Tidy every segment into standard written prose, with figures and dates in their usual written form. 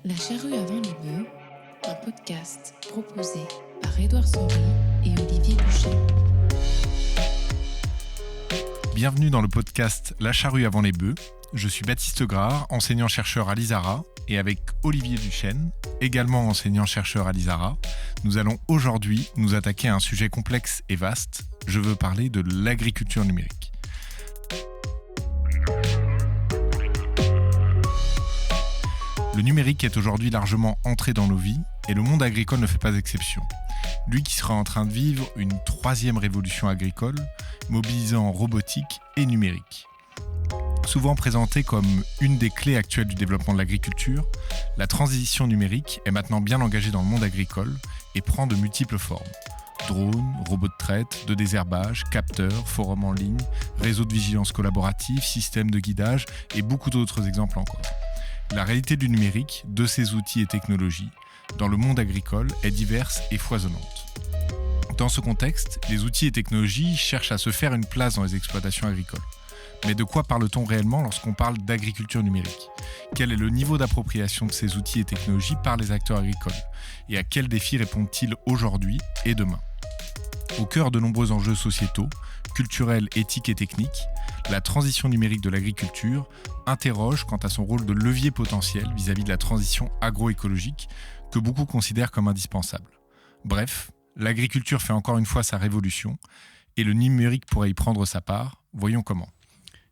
La charrue avant les bœufs, un podcast proposé par Édouard Saury et Olivier Duchesne. Bienvenue dans le podcast La charrue avant les bœufs. Je suis Baptiste Grard, enseignant-chercheur à l'ISARA, et avec Olivier Duchesne, également enseignant-chercheur à l'ISARA, nous allons aujourd'hui nous attaquer à un sujet complexe et vaste. Je veux parler de l'agriculture numérique. Le numérique est aujourd'hui largement entré dans nos vies et le monde agricole ne fait pas exception. Lui qui sera en train de vivre une troisième révolution agricole, mobilisant robotique et numérique. Souvent présentée comme une des clés actuelles du développement de l'agriculture, la transition numérique est maintenant bien engagée dans le monde agricole et prend de multiples formes. Drones, robots de traite, de désherbage, capteurs, forums en ligne, réseaux de vigilance collaborative, systèmes de guidage et beaucoup d'autres exemples encore. La réalité du numérique, de ses outils et technologies, dans le monde agricole est diverse et foisonnante. Dans ce contexte, les outils et technologies cherchent à se faire une place dans les exploitations agricoles. Mais de quoi parle-t-on réellement lorsqu'on parle d'agriculture numérique ? Quel est le niveau d'appropriation de ces outils et technologies par les acteurs agricoles ? Et à quels défis répondent-ils aujourd'hui et demain ? Au cœur de nombreux enjeux sociétaux, culturels, éthiques et techniques, la transition numérique de l'agriculture interroge quant à son rôle de levier potentiel vis-à-vis de la transition agroécologique que beaucoup considèrent comme indispensable. Bref, l'agriculture fait encore une fois sa révolution et le numérique pourrait y prendre sa part. Voyons comment.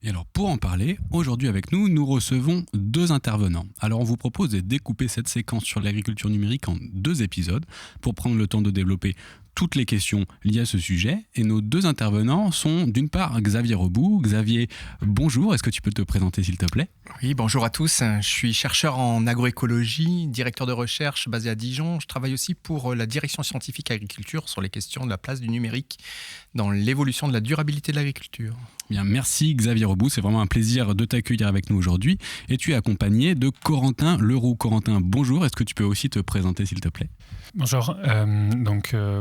Et alors pour en parler, aujourd'hui avec nous, nous recevons deux intervenants. Alors on vous propose de découper cette séquence sur l'agriculture numérique en 2 épisodes pour prendre le temps de développer toutes les questions liées à ce sujet. Et nos 2 intervenants sont d'une part Xavier Rebout. Xavier, bonjour, est-ce que tu peux te présenter s'il te plaît ? Oui, bonjour à tous. Je suis chercheur en agroécologie, directeur de recherche basé à Dijon. Je travaille aussi pour la direction scientifique agriculture sur les questions de la place du numérique dans l'évolution de la durabilité de l'agriculture. Bien, merci Xavier Rebout, c'est vraiment un plaisir de t'accueillir avec nous aujourd'hui. Et tu es accompagné de Corentin Leroux. Corentin, bonjour, est-ce que tu peux aussi te présenter s'il te plaît ? Bonjour,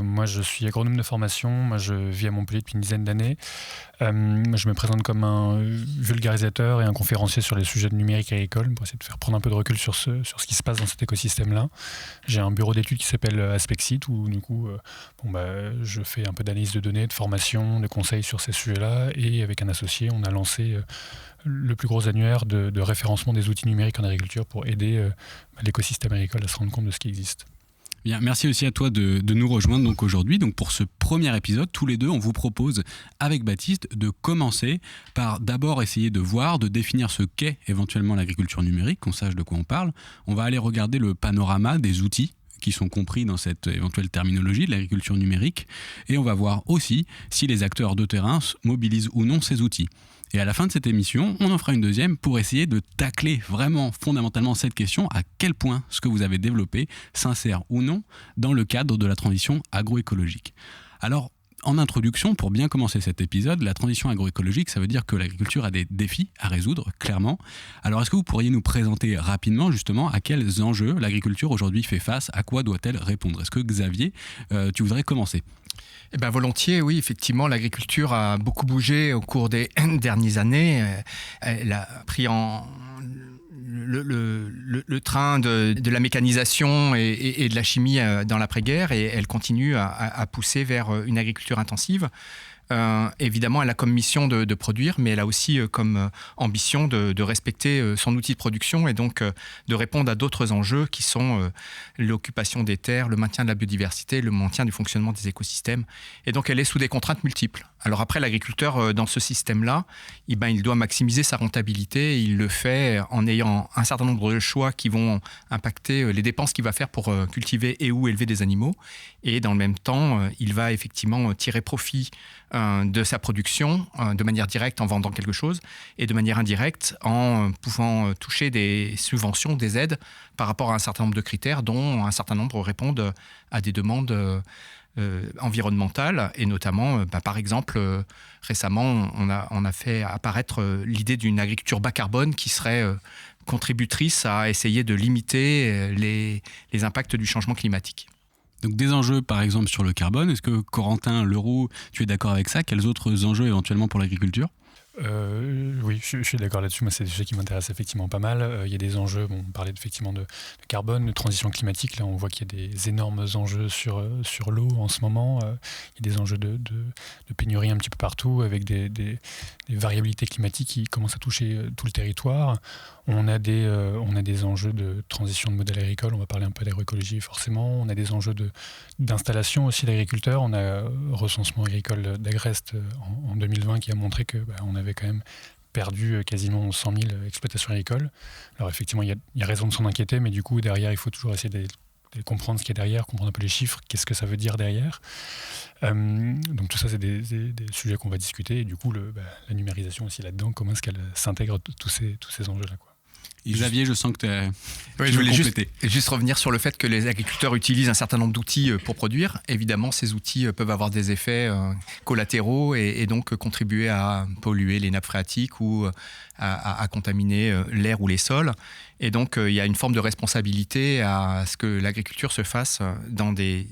moi je suis agronome de formation, moi je vis à Montpellier depuis une dizaine d'années. Je me présente comme un vulgarisateur et un conférencier sur les sujets de numérique agricole pour essayer de faire prendre un peu de recul sur ce qui se passe dans cet écosystème-là. J'ai un bureau d'études qui s'appelle Aspexit où du coup je fais un peu d'analyse de données, de formation, de conseils sur ces sujets-là, et avec un associé on a lancé le plus gros annuaire de référencement des outils numériques en agriculture pour aider l'écosystème agricole à se rendre compte de ce qui existe. Bien, merci aussi à toi de nous rejoindre donc aujourd'hui. Donc pour ce premier épisode, tous les deux, on vous propose avec Baptiste de commencer par d'abord essayer de voir, de définir ce qu'est éventuellement l'agriculture numérique, qu'on sache de quoi on parle. On va aller regarder le panorama des outils qui sont compris dans cette éventuelle terminologie de l'agriculture numérique. Et on va voir aussi si les acteurs de terrain mobilisent ou non ces outils. Et à la fin de cette émission, on en fera une deuxième pour essayer de tacler vraiment fondamentalement cette question, à quel point ce que vous avez développé s'insère ou non dans le cadre de la transition agroécologique. Alors, en introduction, pour bien commencer cet épisode, la transition agroécologique, ça veut dire que l'agriculture a des défis à résoudre, clairement. Alors, est-ce que vous pourriez nous présenter rapidement, justement, à quels enjeux l'agriculture aujourd'hui fait face, à quoi doit-elle répondre ? Est-ce que, Xavier, tu voudrais commencer ? Eh bien, volontiers, oui, effectivement, l'agriculture a beaucoup bougé au cours des dernières années. Elle a pris le train de la mécanisation et de la chimie dans l'après-guerre, et elle continue à pousser vers une agriculture intensive. Évidemment, elle a comme mission de produire, mais elle a aussi comme ambition de respecter son outil de production et donc de répondre à d'autres enjeux qui sont l'occupation des terres, le maintien de la biodiversité, le maintien du fonctionnement des écosystèmes. Et donc, elle est sous des contraintes multiples. Alors après, l'agriculteur, dans ce système-là, il doit maximiser sa rentabilité. Il le fait en ayant un certain nombre de choix qui vont impacter les dépenses qu'il va faire pour cultiver et ou élever des animaux. Et dans le même temps, il va effectivement tirer profit de sa production de manière directe en vendant quelque chose et de manière indirecte en pouvant toucher des subventions, des aides par rapport à un certain nombre de critères dont un certain nombre répondent à des demandes environnementales et notamment, par exemple, récemment on a fait apparaître l'idée d'une agriculture bas carbone qui serait contributrice à essayer de limiter les impacts du changement climatique. Donc des enjeux par exemple sur le carbone, est-ce que Corentin Leroux, tu es d'accord avec ça ? Quels autres enjeux éventuellement pour l'agriculture ? Oui, je suis d'accord là-dessus. Moi, c'est des sujets qui m'intéressent effectivement pas mal. Il y a des enjeux, on parlait effectivement de carbone, de transition climatique. Là, on voit qu'il y a des énormes enjeux sur l'eau en ce moment. Il y a des enjeux de pénurie un petit peu partout, avec des variabilités climatiques qui commencent à toucher tout le territoire. On a des enjeux de transition de modèle agricole. On va parler un peu d'agroécologie forcément. On a des enjeux d'installation aussi d'agriculteurs. On a recensement agricole d'Agreste en 2020 qui a montré que on avait quand même perdu quasiment 100 000 exploitations agricoles. Alors effectivement, il y a raison de s'en inquiéter, mais du coup, derrière, il faut toujours essayer de comprendre ce qu'il y a derrière, comprendre un peu les chiffres, qu'est-ce que ça veut dire derrière. Donc tout ça, c'est des sujets qu'on va discuter. Et du coup, la numérisation aussi là-dedans, comment est-ce qu'elle s'intègre tous ces enjeux-là, quoi. Xavier, je sens que je voulais juste revenir sur le fait que les agriculteurs utilisent un certain nombre d'outils pour produire. Évidemment, ces outils peuvent avoir des effets collatéraux et donc contribuer à polluer les nappes phréatiques ou à contaminer l'air ou les sols. Et donc, il y a une forme de responsabilité à ce que l'agriculture se fasse dans des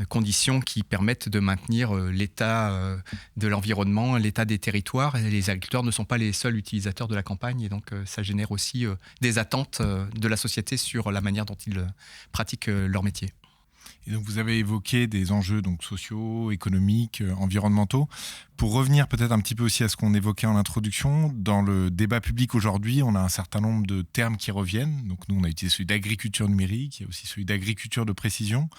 conditions qui permettent de maintenir l'état de l'environnement, l'état des territoires. Et les agriculteurs ne sont pas les seuls utilisateurs de la campagne et donc ça génère aussi des attentes de la société sur la manière dont ils pratiquent leur métier. Et donc vous avez évoqué des enjeux donc sociaux, économiques, environnementaux. Pour revenir peut-être un petit peu aussi à ce qu'on évoquait en introduction, dans le débat public aujourd'hui, on a un certain nombre de termes qui reviennent. Donc nous, on a utilisé celui d'agriculture numérique, il y a aussi celui d'agriculture de précision.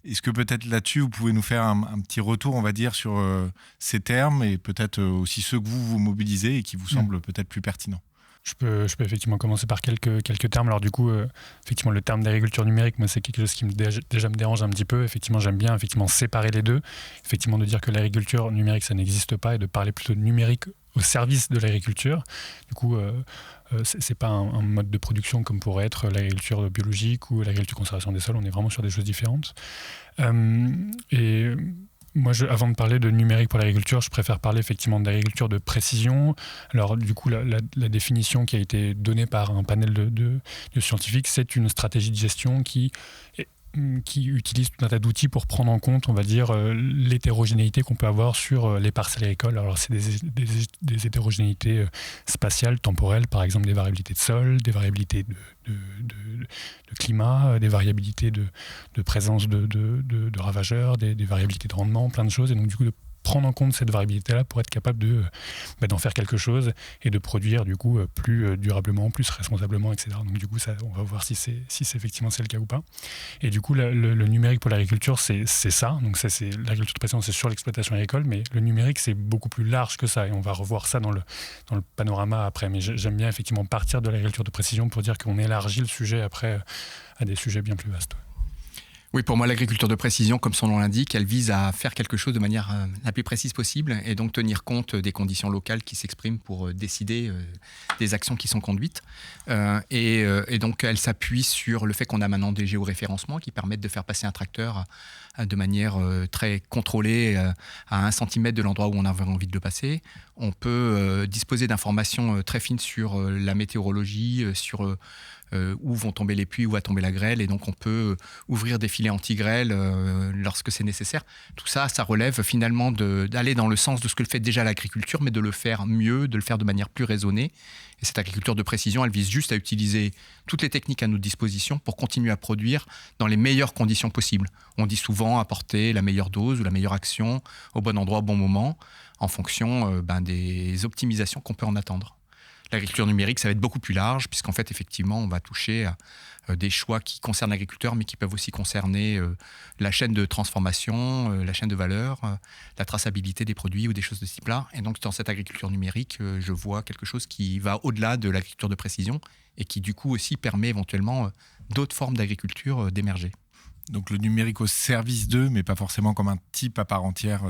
Est-ce que peut-être là-dessus, vous pouvez nous faire un petit retour, on va dire, sur ces termes et peut-être aussi ceux que vous mobilisez et qui vous semblent peut-être plus pertinents? Je peux effectivement commencer par quelques termes. Alors du coup, effectivement, le terme d'agriculture numérique, moi, c'est quelque chose qui déjà me dérange un petit peu. Effectivement, j'aime bien séparer les deux. Effectivement, de dire que l'agriculture numérique, ça n'existe pas et de parler plutôt de numérique au service de l'agriculture. Du coup, c'est pas un mode de production comme pourrait être l'agriculture biologique ou l'agriculture conservation des sols. On est vraiment sur des choses différentes. Et moi, avant de parler de numérique pour l'agriculture, je préfère parler effectivement d'agriculture de précision. Alors du coup, la définition qui a été donnée par un panel de scientifiques, c'est une stratégie de gestion qui utilise tout un tas d'outils pour prendre en compte, on va dire, l'hétérogénéité qu'on peut avoir sur les parcelles agricoles. Alors c'est des hétérogénéités spatiales, temporelles, par exemple des variabilités de sol, des variabilités de climat, des variabilités de présence de ravageurs, des variabilités de rendement, plein de choses. Et donc du coup, de prendre en compte cette variabilité-là pour être capable d'en faire quelque chose et de produire du coup plus durablement, plus responsablement, etc. Donc du coup, on va voir si effectivement c'est le cas ou pas. Et du coup, le numérique pour l'agriculture, c'est ça. Donc c'est l'agriculture de précision, c'est sur l'exploitation agricole, mais le numérique, c'est beaucoup plus large que ça. Et on va revoir ça dans le panorama après. Mais j'aime bien effectivement partir de l'agriculture de précision pour dire qu'on élargit le sujet après à des sujets bien plus vastes. Oui, pour moi, l'agriculture de précision, comme son nom l'indique, elle vise à faire quelque chose de manière la plus précise possible et donc tenir compte des conditions locales qui s'expriment pour décider des actions qui sont conduites. Et donc, elle s'appuie sur le fait qu'on a maintenant des géoréférencements qui permettent de faire passer un tracteur de manière très contrôlée à 1 centimètre de l'endroit où on avait envie de le passer. On peut disposer d'informations très fines sur la météorologie, sur où vont tomber les pluies, où va tomber la grêle, et donc on peut ouvrir des filets anti-grêle lorsque c'est nécessaire. Tout ça, ça relève finalement d'aller dans le sens de ce que fait déjà l'agriculture, mais de le faire mieux, de le faire de manière plus raisonnée. Et cette agriculture de précision, elle vise juste à utiliser toutes les techniques à notre disposition pour continuer à produire dans les meilleures conditions possibles. On dit souvent apporter la meilleure dose ou la meilleure action au bon endroit, au bon moment, en fonction des optimisations qu'on peut en attendre. L'agriculture numérique, ça va être beaucoup plus large, puisqu'en fait, effectivement, on va toucher à des choix qui concernent l'agriculteur, mais qui peuvent aussi concerner la chaîne de transformation, la chaîne de valeur, la traçabilité des produits ou des choses de ce type-là. Et donc, dans cette agriculture numérique, je vois quelque chose qui va au-delà de l'agriculture de précision et qui, du coup, aussi permet éventuellement d'autres formes d'agriculture d'émerger. Donc le numérique au service d'eux, mais pas forcément comme un type à part entière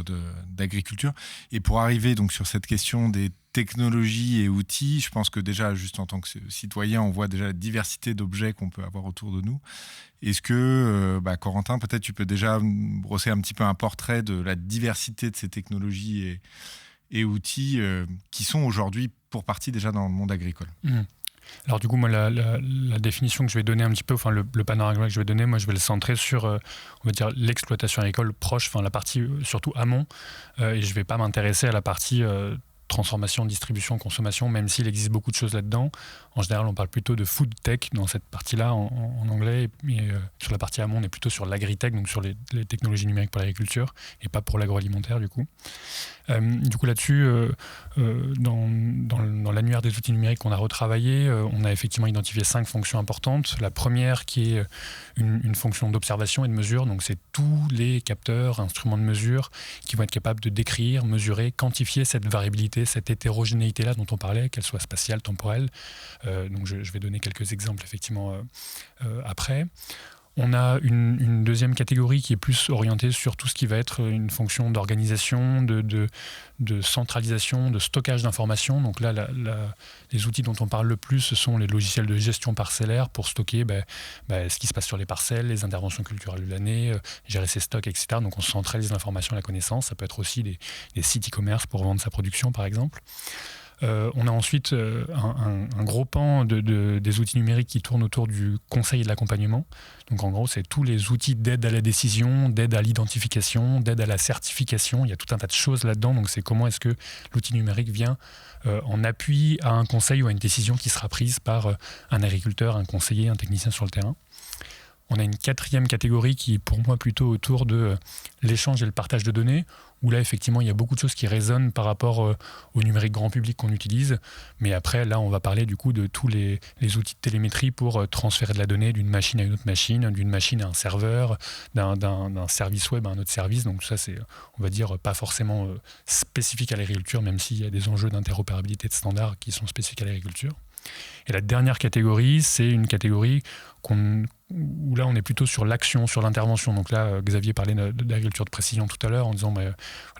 d'agriculture. Et pour arriver donc sur cette question des technologies et outils, je pense que déjà, juste en tant que citoyen, on voit déjà la diversité d'objets qu'on peut avoir autour de nous. Est-ce que, Corentin, peut-être tu peux déjà brosser un petit peu un portrait de la diversité de ces technologies et outils qui sont aujourd'hui pour partie déjà dans le monde agricole. Alors du coup, moi, la définition que je vais donner un petit peu, enfin le panorama que je vais donner, moi, je vais le centrer sur, on va dire, l'exploitation agricole proche, enfin la partie surtout amont, et je ne vais pas m'intéresser à la partie transformation, distribution, consommation, même s'il existe beaucoup de choses là-dedans. En général, on parle plutôt de food tech dans cette partie-là en anglais, et sur la partie amont, on est plutôt sur l'agritech, donc sur les technologies numériques pour l'agriculture, et pas pour l'agroalimentaire du coup. Du coup là-dessus, dans l'annuaire des outils numériques qu'on a retravaillé, on a effectivement identifié 5 fonctions importantes. La première qui est une fonction d'observation et de mesure, donc c'est tous les capteurs, instruments de mesure qui vont être capables de décrire, mesurer, quantifier cette variabilité, cette hétérogénéité-là dont on parlait, qu'elle soit spatiale, temporelle. Donc je vais donner quelques exemples effectivement après. On a une deuxième catégorie qui est plus orientée sur tout ce qui va être une fonction d'organisation, de centralisation, de stockage d'informations. Donc là, les outils dont on parle le plus, ce sont les logiciels de gestion parcellaire pour stocker ce qui se passe sur les parcelles, les interventions culturelles de l'année, gérer ses stocks, etc. Donc on centralise l'information et la connaissance. Ça peut être aussi des sites e-commerce pour vendre sa production, par exemple. On a ensuite un gros pan des outils numériques qui tournent autour du conseil et de l'accompagnement. Donc en gros, c'est tous les outils d'aide à la décision, d'aide à l'identification, d'aide à la certification. Il y a tout un tas de choses là-dedans. Donc c'est comment est-ce que l'outil numérique vient en appui à un conseil ou à une décision qui sera prise par un agriculteur, un conseiller, un technicien sur le terrain. On a une quatrième catégorie qui est pour moi plutôt autour de l'échange et le partage de données, où là, effectivement, il y a beaucoup de choses qui résonnent par rapport au numérique grand public qu'on utilise. Mais après, là, on va parler du coup de tous les outils de télémétrie pour transférer de la donnée d'une machine à une autre machine, d'une machine à un serveur, d'un service web à un autre service. Donc ça, c'est, on va dire, pas forcément spécifique à l'agriculture, même s'il y a des enjeux d'interopérabilité de standards qui sont spécifiques à l'agriculture. Et la dernière catégorie, c'est une catégorie où là on est plutôt sur l'action, sur l'intervention. Donc là, Xavier parlait d'agriculture de précision tout à l'heure en disant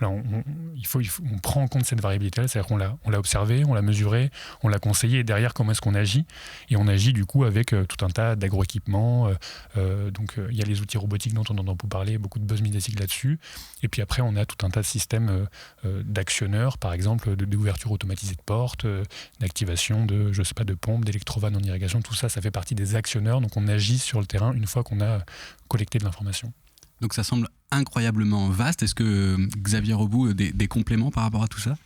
on prend en compte cette variabilité-là, c'est-à-dire qu'on l'a observée, on l'a mesurée, on l'a conseillée, et derrière comment est-ce qu'on agit. Et on agit du coup avec tout un tas d'agroéquipements. Donc il y a les outils robotiques dont on entend beaucoup parler, beaucoup de buzz médiatique là-dessus. Et puis après on a tout un tas de systèmes d'actionneurs, par exemple d'ouverture automatisée de portes, d'activation de pompes, d'électrovannes en irrigation. Tout ça, ça fait partie des actionneurs. Donc on agit sur le terrain une fois qu'on a collecté de l'information. Donc ça semble incroyablement vaste. Est-ce que Xavier Rebout des compléments par rapport à tout ça ?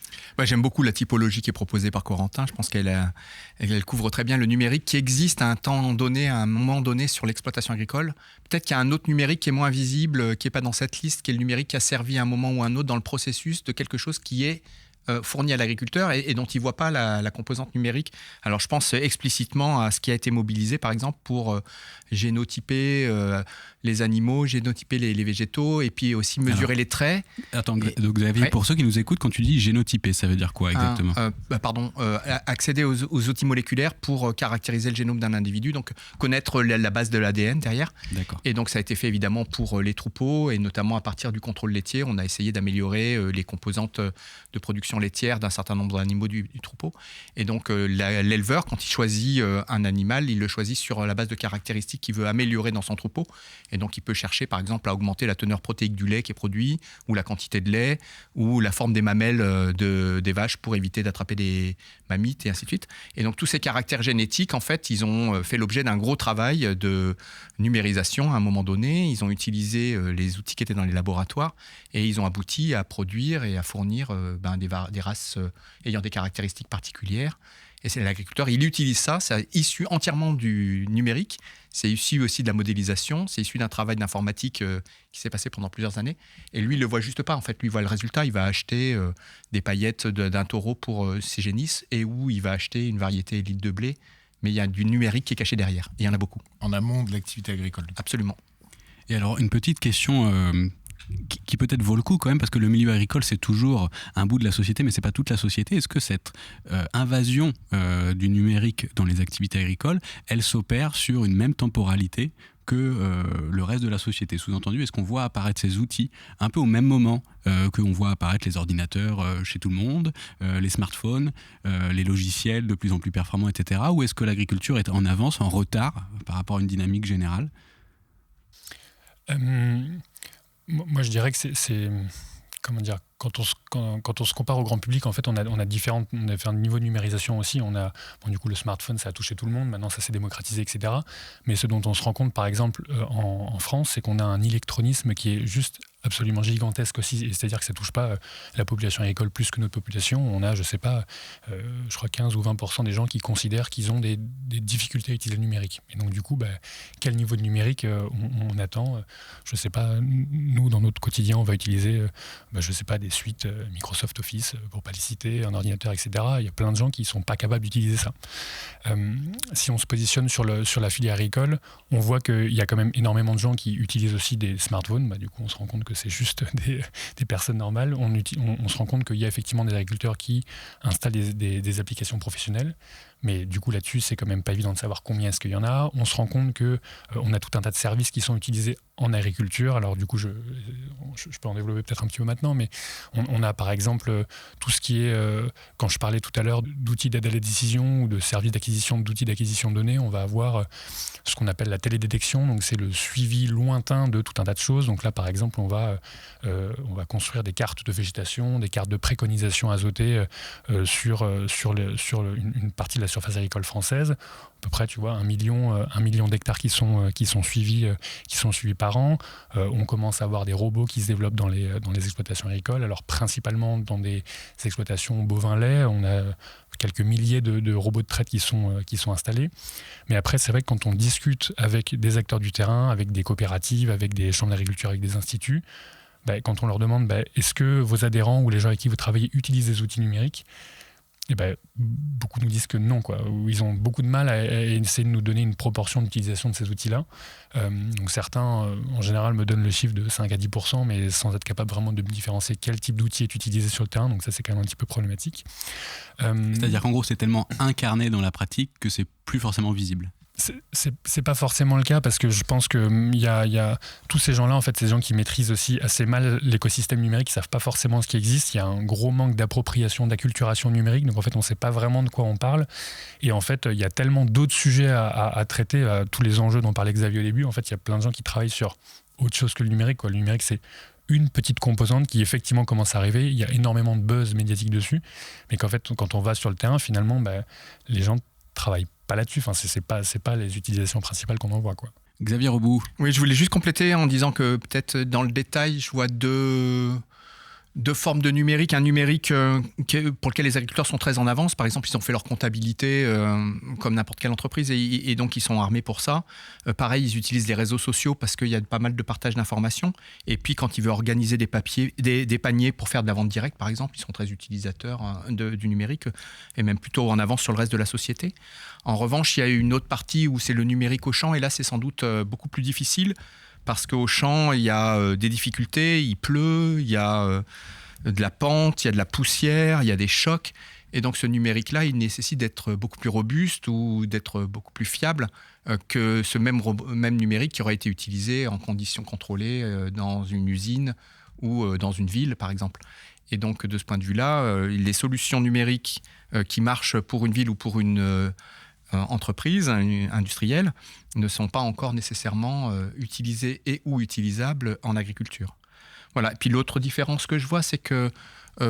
J'aime beaucoup la typologie qui est proposée par Corentin. Je pense qu'elle couvre très bien le numérique qui existe à un moment donné sur l'exploitation agricole. Peut-être qu'il y a un autre numérique qui est moins visible, qui n'est pas dans cette liste, qui est le numérique qui a servi à un moment ou un autre dans le processus de quelque chose qui est fourni à l'agriculteur et dont il ne voit pas la composante numérique. Alors je pense explicitement à ce qui a été mobilisé par exemple pour génotyper les animaux, génotyper les végétaux et puis aussi mesurer les traits. Attends, donc Xavier, pour ceux qui nous écoutent, quand tu dis génotyper, ça veut dire quoi exactement ? Accéder aux outils moléculaires pour caractériser le génome d'un individu, donc connaître la base de l'ADN derrière. D'accord. Et donc ça a été fait évidemment pour les troupeaux et notamment à partir du contrôle laitier, on a essayé d'améliorer les composantes de production laitière d'un certain nombre d'animaux du troupeau. Et donc l'éleveur, quand il choisit un animal, il le choisit sur la base de caractéristiques qu'il veut améliorer dans son troupeau. Et donc il peut chercher par exemple à augmenter la teneur protéique du lait qui est produit, ou la quantité de lait, ou la forme des mamelles des vaches pour éviter d'attraper des mammites et ainsi de suite. Et donc tous ces caractères génétiques, en fait, ils ont fait l'objet d'un gros travail de numérisation à un moment donné. Ils ont utilisé les outils qui étaient dans les laboratoires et ils ont abouti à produire et à fournir des races ayant des caractéristiques particulières. Et c'est l'agriculteur, il utilise ça, c'est issu entièrement du numérique, c'est issu aussi de la modélisation, c'est issu d'un travail d'informatique qui s'est passé pendant plusieurs années. Et lui, il ne le voit juste pas, en fait, lui, il voit le résultat, il va acheter des paillettes d'un taureau pour ses génisses, et où il va acheter une variété élite de blé, mais il y a du numérique qui est caché derrière, et il y en a beaucoup. En amont de l'activité agricole. Absolument. Et alors, une petite question qui peut-être vaut le coup quand même, parce que le milieu agricole, c'est toujours un bout de la société, mais c'est pas toute la société. Est-ce que cette invasion du numérique dans les activités agricoles, elle s'opère sur une même temporalité que le reste de la société ? Sous-entendu, est-ce qu'on voit apparaître ces outils un peu au même moment qu'on voit apparaître les ordinateurs chez tout le monde, les smartphones, les logiciels de plus en plus performants, etc. Ou est-ce que l'agriculture est en avance, en retard par rapport à une dynamique générale ? Moi, je dirais que c'est comment dire, quand on se compare au grand public, en fait, on a fait un niveau de numérisation aussi. Du coup, le smartphone, ça a touché tout le monde. Maintenant, ça s'est démocratisé, etc. Mais ce dont on se rend compte, par exemple, en France, c'est qu'on a un électronisme qui est juste absolument gigantesque aussi. C'est-à-dire que ça ne touche pas la population agricole plus que notre population. On a, je crois 15 ou 20% des gens qui considèrent qu'ils ont des difficultés à utiliser le numérique. Et donc, du coup, quel niveau de numérique on attend? Je ne sais pas. Nous, dans notre quotidien, on va utiliser, je ne sais pas, des suites Microsoft Office, pour ne pas les citer, un ordinateur, etc. Il y a plein de gens qui ne sont pas capables d'utiliser ça. Si on se positionne sur la filière agricole, on voit qu'il y a quand même énormément de gens qui utilisent aussi des smartphones. Du coup, on se rend compte que c'est juste des personnes normales. On se rend compte qu'il y a effectivement des agriculteurs qui installent des applications professionnelles. Mais du coup, là-dessus, c'est quand même pas évident de savoir combien est-ce qu'il y en a. On se rend compte qu'on a tout un tas de services qui sont utilisés en agriculture. Alors du coup, je peux en développer peut-être un petit peu maintenant, mais on a par exemple tout ce qui est, quand je parlais tout à l'heure d'outils d'aide à la décision ou de services d'acquisition d'outils d'acquisition de données, on va avoir ce qu'on appelle la télédétection. Donc c'est le suivi lointain de tout un tas de choses. Donc là, par exemple, on va construire des cartes de végétation, des cartes de préconisation azotée sur une partie de la surface agricole française. À peu près, tu vois, 1 million d'hectares qui sont suivis par an. On commence à avoir des robots qui se développent dans les exploitations agricoles. Alors principalement dans des exploitations bovins-lait, on a quelques milliers de robots de traite qui sont installés. Mais après, c'est vrai que quand on discute avec des acteurs du terrain, avec des coopératives, avec des chambres d'agriculture, avec des instituts, quand on leur demande est-ce que vos adhérents ou les gens avec qui vous travaillez utilisent des outils numériques, beaucoup nous disent que non, quoi. Ils ont beaucoup de mal à essayer de nous donner une proportion d'utilisation de ces outils-là. Donc certains, en général, me donnent le chiffre de 5 à 10%, mais sans être capable vraiment de me différencier quel type d'outil est utilisé sur le terrain. Donc ça, c'est quand même un petit peu problématique. C'est-à-dire qu'en gros, c'est tellement incarné dans la pratique que c'est plus forcément visible. C'est pas forcément le cas, parce que je pense que il y a tous ces gens-là, en fait, ces gens qui maîtrisent aussi assez mal l'écosystème numérique, ils savent pas forcément ce qui existe. Il y a un gros manque d'appropriation, d'acculturation numérique, donc en fait on sait pas vraiment de quoi on parle. Et en fait il y a tellement d'autres sujets à traiter, tous les enjeux dont parlait Xavier au début. En fait il y a plein de gens qui travaillent sur autre chose que le numérique, quoi. Le numérique, c'est une petite composante qui effectivement commence à arriver. Il y a énormément de buzz médiatique dessus, mais qu'en fait quand on va sur le terrain, finalement les gens travaillent pas là-dessus. Enfin, c'est pas les utilisations principales qu'on en voit, quoi. Xavier Rebout. Oui, je voulais juste compléter en disant que peut-être dans le détail, je vois deux formes de numérique. Un numérique pour lequel les agriculteurs sont très en avance. Par exemple, ils ont fait leur comptabilité comme n'importe quelle entreprise et donc ils sont armés pour ça. Pareil, ils utilisent les réseaux sociaux parce qu'il y a pas mal de partage d'informations. Et puis, quand ils veulent organiser des paniers pour faire de la vente directe, par exemple, ils sont très utilisateurs du numérique et même plutôt en avance sur le reste de la société. En revanche, il y a une autre partie où c'est le numérique au champ et là, c'est sans doute beaucoup plus difficile. Parce qu'au champ, il y a des difficultés, il pleut, il y a de la pente, il y a de la poussière, il y a des chocs. Et donc ce numérique-là, il nécessite d'être beaucoup plus robuste ou d'être beaucoup plus fiable que ce même numérique qui aurait été utilisé en conditions contrôlées dans une usine ou dans une ville, par exemple. Et donc de ce point de vue-là, les solutions numériques qui marchent pour une ville ou pour une entreprises industrielles ne sont pas encore nécessairement utilisées et ou utilisables en agriculture. Voilà. Et puis l'autre différence que je vois, c'est que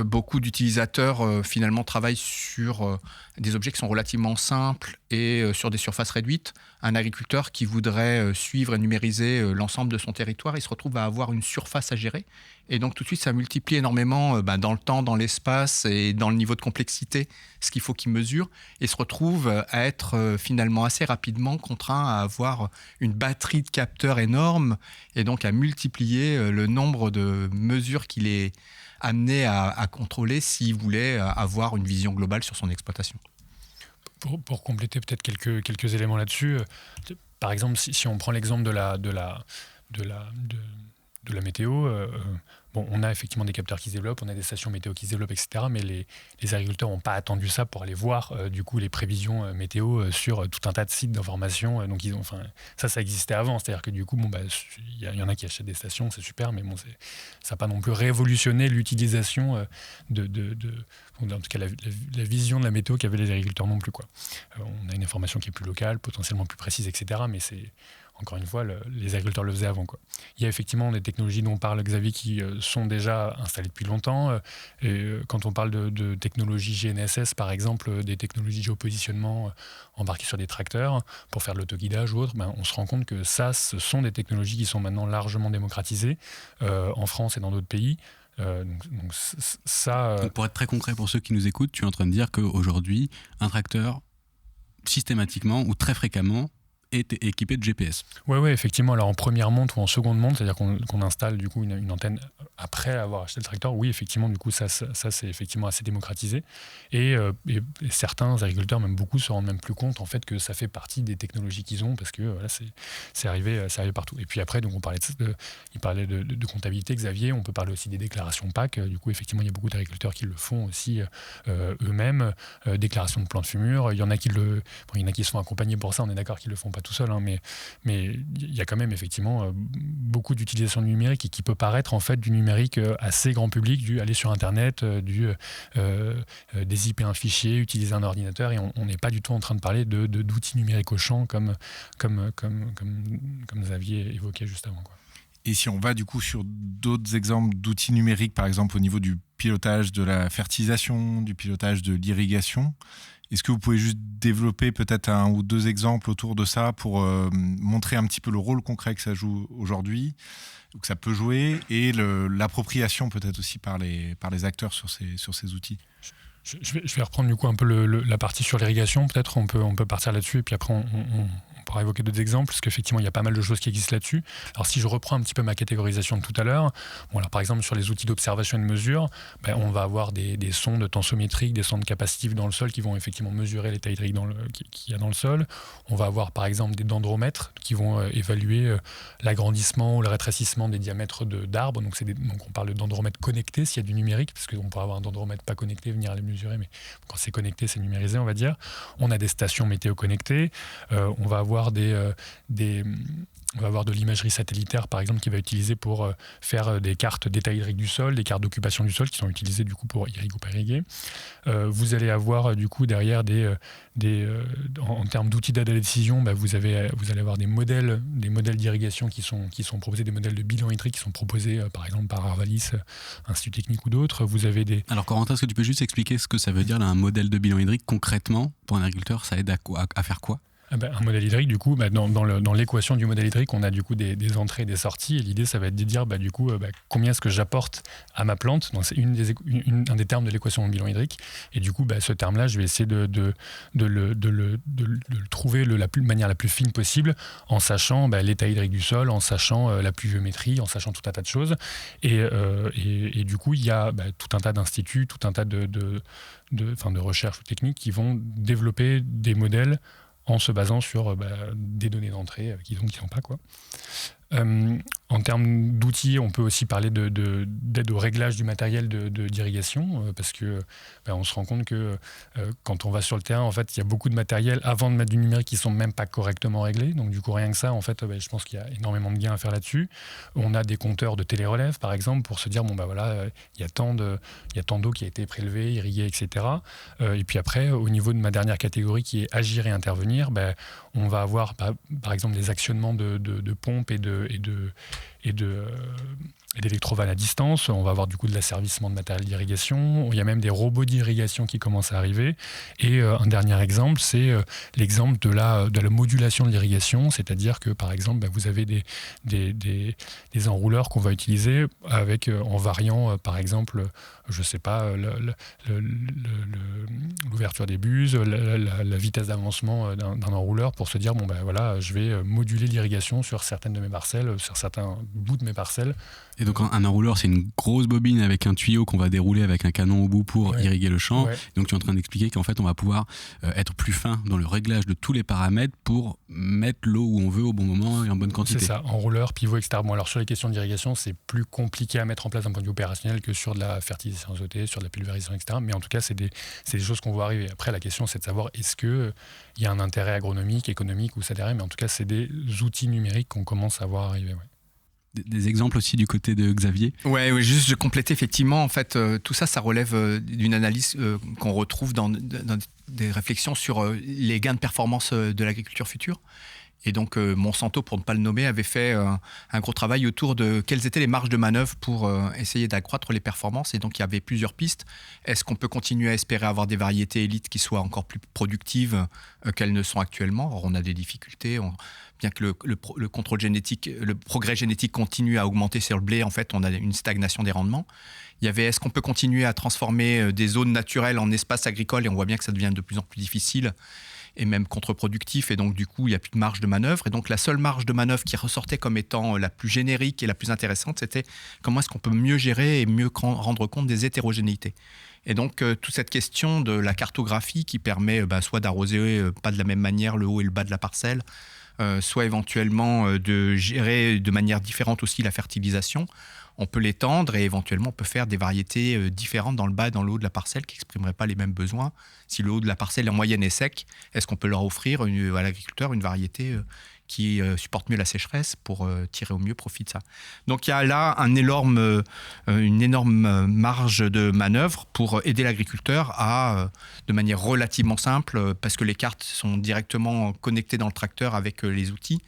beaucoup d'utilisateurs finalement travaillent sur des objets qui sont relativement simples et sur des surfaces réduites. Un agriculteur qui voudrait suivre et numériser l'ensemble de son territoire, il se retrouve à avoir une surface à gérer. Et donc tout de suite, ça multiplie énormément dans le temps, dans l'espace et dans le niveau de complexité, ce qu'il faut qu'il mesure, et se retrouve à être finalement assez rapidement contraint à avoir une batterie de capteurs énorme et donc à multiplier le nombre de mesures qu'il est amené à contrôler s'il voulait avoir une vision globale sur son exploitation. Pour compléter peut-être quelques éléments là-dessus, par exemple, si on prend l'exemple de la météo, on a effectivement des capteurs qui se développent, on a des stations météo qui se développent, etc. Mais les agriculteurs n'ont pas attendu ça pour aller voir du coup les prévisions météo sur tout un tas de sites d'information. Donc ça existait avant. C'est-à-dire que du coup, y en a qui achètent des stations, c'est super, mais ça n'a pas non plus révolutionné l'utilisation en tout cas la vision de la météo qu'avaient les agriculteurs non plus, quoi. On a une information qui est plus locale, potentiellement plus précise, etc. Mais encore une fois, les agriculteurs le faisaient avant, quoi. Il y a effectivement des technologies dont parle Xavier qui sont déjà installées depuis longtemps. Quand on parle de technologies GNSS, par exemple, des technologies de géopositionnement embarquées sur des tracteurs pour faire de l'autoguidage ou autre, on se rend compte que ce sont des technologies qui sont maintenant largement démocratisées en France et dans d'autres pays. Donc pour être très concret pour ceux qui nous écoutent, tu es en train de dire qu'aujourd'hui, un tracteur, systématiquement ou très fréquemment, est équipé de GPS. Oui, effectivement. Alors en première monte ou en seconde monte, c'est-à-dire qu'on installe du coup une antenne après avoir acheté le tracteur. Oui, effectivement, du coup, ça c'est effectivement assez démocratisé. Et certains agriculteurs, même beaucoup, se rendent même plus compte en fait que ça fait partie des technologies qu'ils ont parce que là, c'est arrivé partout. Et puis après, donc il parlait de comptabilité, Xavier. On peut parler aussi des déclarations PAC. Du coup, effectivement, il y a beaucoup d'agriculteurs qui le font aussi eux-mêmes. Déclaration de plan de fumure. Il y en a qui se font accompagner pour ça. On est d'accord qu'ils le font pas tout seul, hein, mais il y a quand même effectivement beaucoup d'utilisation du numérique et qui peut paraître en fait du numérique assez grand public, du aller sur internet, dézipper un fichier, utiliser un ordinateur, et on n'est pas du tout en train de parler d'outils numériques au champ comme Xavier évoquait juste avant, quoi. Et si on va du coup sur d'autres exemples d'outils numériques, par exemple au niveau du pilotage de la fertilisation, du pilotage de l'irrigation, est-ce que vous pouvez juste développer peut-être 1 ou 2 exemples autour de ça pour montrer un petit peu le rôle concret que ça joue aujourd'hui, ou que ça peut jouer, et l'appropriation peut-être aussi par les acteurs sur ces outils? Je vais reprendre du coup un peu la partie sur l'irrigation. Peut-être on peut partir là-dessus et puis après on pourra évoquer d'autres exemples parce qu'effectivement il y a pas mal de choses qui existent là-dessus. Alors si je reprends un petit peu ma catégorisation de tout à l'heure, alors par exemple sur les outils d'observation et de mesure, on va avoir des sondes tensométriques, des sondes capacitives dans le sol qui vont effectivement mesurer l'état hydrique qu'il y a dans le sol. On va avoir par exemple des dendromètres qui vont évaluer l'agrandissement ou le rétrécissement des diamètres d'arbres. Donc on parle de dendromètres connectés s'il y a du numérique, parce qu'on peut avoir un dendromètre pas connecté, venir les mesurer, mais quand c'est connecté, c'est numérisé, on va dire. On a des stations météo connectées. On va avoir on va avoir de l'imagerie satellitaire, par exemple, qui va utiliser pour faire des cartes d'état hydrique du sol, des cartes d'occupation du sol, qui sont utilisées du coup pour irriguer ou pas irriguer. Vous allez avoir du coup derrière en termes d'outils d'aide à la décision, vous allez avoir des modèles d'irrigation qui sont proposés, des modèles de bilan hydrique qui sont proposés par exemple par Arvalis, Institut Technique ou d'autres. Vous avez des... Alors Corentin, est-ce que tu peux juste expliquer ce que ça veut dire là, un modèle de bilan hydrique concrètement pour un agriculteur? Ça aide à faire quoi? Un modèle hydrique, du coup, dans l'équation du modèle hydrique, on a du coup des entrées et des sorties. Et l'idée, ça va être de dire combien est-ce que j'apporte à ma plante. Donc, c'est un des termes de l'équation de bilan hydrique. Et du coup, ce terme-là, je vais essayer de le trouver de la manière la plus fine possible, en sachant l'état hydrique du sol, en sachant la pluviométrie, en sachant tout un tas de choses. Et du coup, il y a tout un tas d'instituts, tout un tas de recherches ou techniques qui vont développer des modèles en se basant sur des données d'entrée qui sont pas, quoi. En termes d'outils, on peut aussi parler d'aide au réglage du matériel d'irrigation, parce que on se rend compte que quand on va sur le terrain, en fait, il y a beaucoup de matériel avant de mettre du numérique qui sont même pas correctement réglés. Donc du coup, rien que ça, en fait, je pense qu'il y a énormément de gains à faire là-dessus. On a des compteurs de télérelève, par exemple, pour se dire il y a tant d'eau qui a été prélevée, irriguée, etc. Et puis après, au niveau de ma dernière catégorie qui est agir et intervenir, on va avoir par exemple des actionnements de pompes et d'électrovannes à distance. On va avoir du coup de l'asservissement de matériel d'irrigation. Il y a même des robots d'irrigation qui commencent à arriver. Et un dernier exemple, c'est l'exemple de la modulation de l'irrigation, c'est-à-dire que par exemple, vous avez des enrouleurs qu'on va utiliser en variant par exemple, je sais pas, l'ouverture des buses, la vitesse d'avancement d'un enrouleur pour se dire je vais moduler l'irrigation sur certaines de mes parcelles, sur certains bouts de mes parcelles. Et donc un enrouleur, c'est une grosse bobine avec un tuyau qu'on va dérouler avec un canon au bout pour irriguer le champ. Ouais. Donc tu es en train d'expliquer qu'en fait on va pouvoir être plus fin dans le réglage de tous les paramètres pour mettre l'eau où on veut au bon moment et en bonne quantité. C'est ça, enrouleur, pivot, etc. Alors sur les questions d'irrigation, c'est plus compliqué à mettre en place d'un point de vue opérationnel que sur de la fertilisation azotée, sur de la pulvérisation, etc. Mais en tout cas, c'est des choses qu'on voit arriver. Après, la question, c'est de savoir est-ce qu'il y a un intérêt agronomique, économique ou ça derrière. Mais en tout cas, c'est des outils numériques qu'on commence à voir arriver. Ouais. Des exemples aussi du côté de Xavier? Oui, juste de compléter, effectivement, en fait, tout ça relève d'une analyse qu'on retrouve dans des réflexions sur les gains de performance de l'agriculture future. Et donc Monsanto, pour ne pas le nommer, avait fait un gros travail autour de quelles étaient les marges de manœuvre pour essayer d'accroître les performances. Et donc il y avait plusieurs pistes. Est-ce qu'on peut continuer à espérer avoir des variétés élites qui soient encore plus productives qu'elles ne sont actuellement ? Or, on a des difficultés. Bien que le contrôle génétique, le progrès génétique continue à augmenter sur le blé, en fait, on a une stagnation des rendements. Il y avait, est-ce qu'on peut continuer à transformer des zones naturelles en espaces agricoles ? Et on voit bien que ça devient de plus en plus difficile et même contre-productif. Et donc, du coup, il n'y a plus de marge de manœuvre. Et donc, la seule marge de manœuvre qui ressortait comme étant la plus générique et la plus intéressante, c'était comment est-ce qu'on peut mieux gérer et mieux rendre compte des hétérogénéités. Et donc, toute cette question de la cartographie qui permet soit d'arroser pas de la même manière le haut et le bas de la parcelle, soit éventuellement de gérer de manière différente aussi la fertilisation. On peut l'étendre et éventuellement on peut faire des variétés différentes dans le bas et dans le haut de la parcelle qui n'exprimeraient pas les mêmes besoins. Si le haut de la parcelle en moyenne est sec, est-ce qu'on peut leur offrir à l'agriculteur une variété qui supporte mieux la sécheresse pour tirer au mieux profit de ça. Donc il y a là une énorme marge de manœuvre pour aider l'agriculteur à, de manière relativement simple, parce que les cartes sont directement connectées dans le tracteur avec les outils,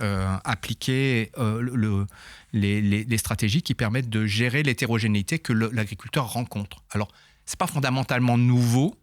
appliquer les stratégies qui permettent de gérer l'hétérogénéité que l'agriculteur rencontre. Alors, ce n'est pas fondamentalement nouveau.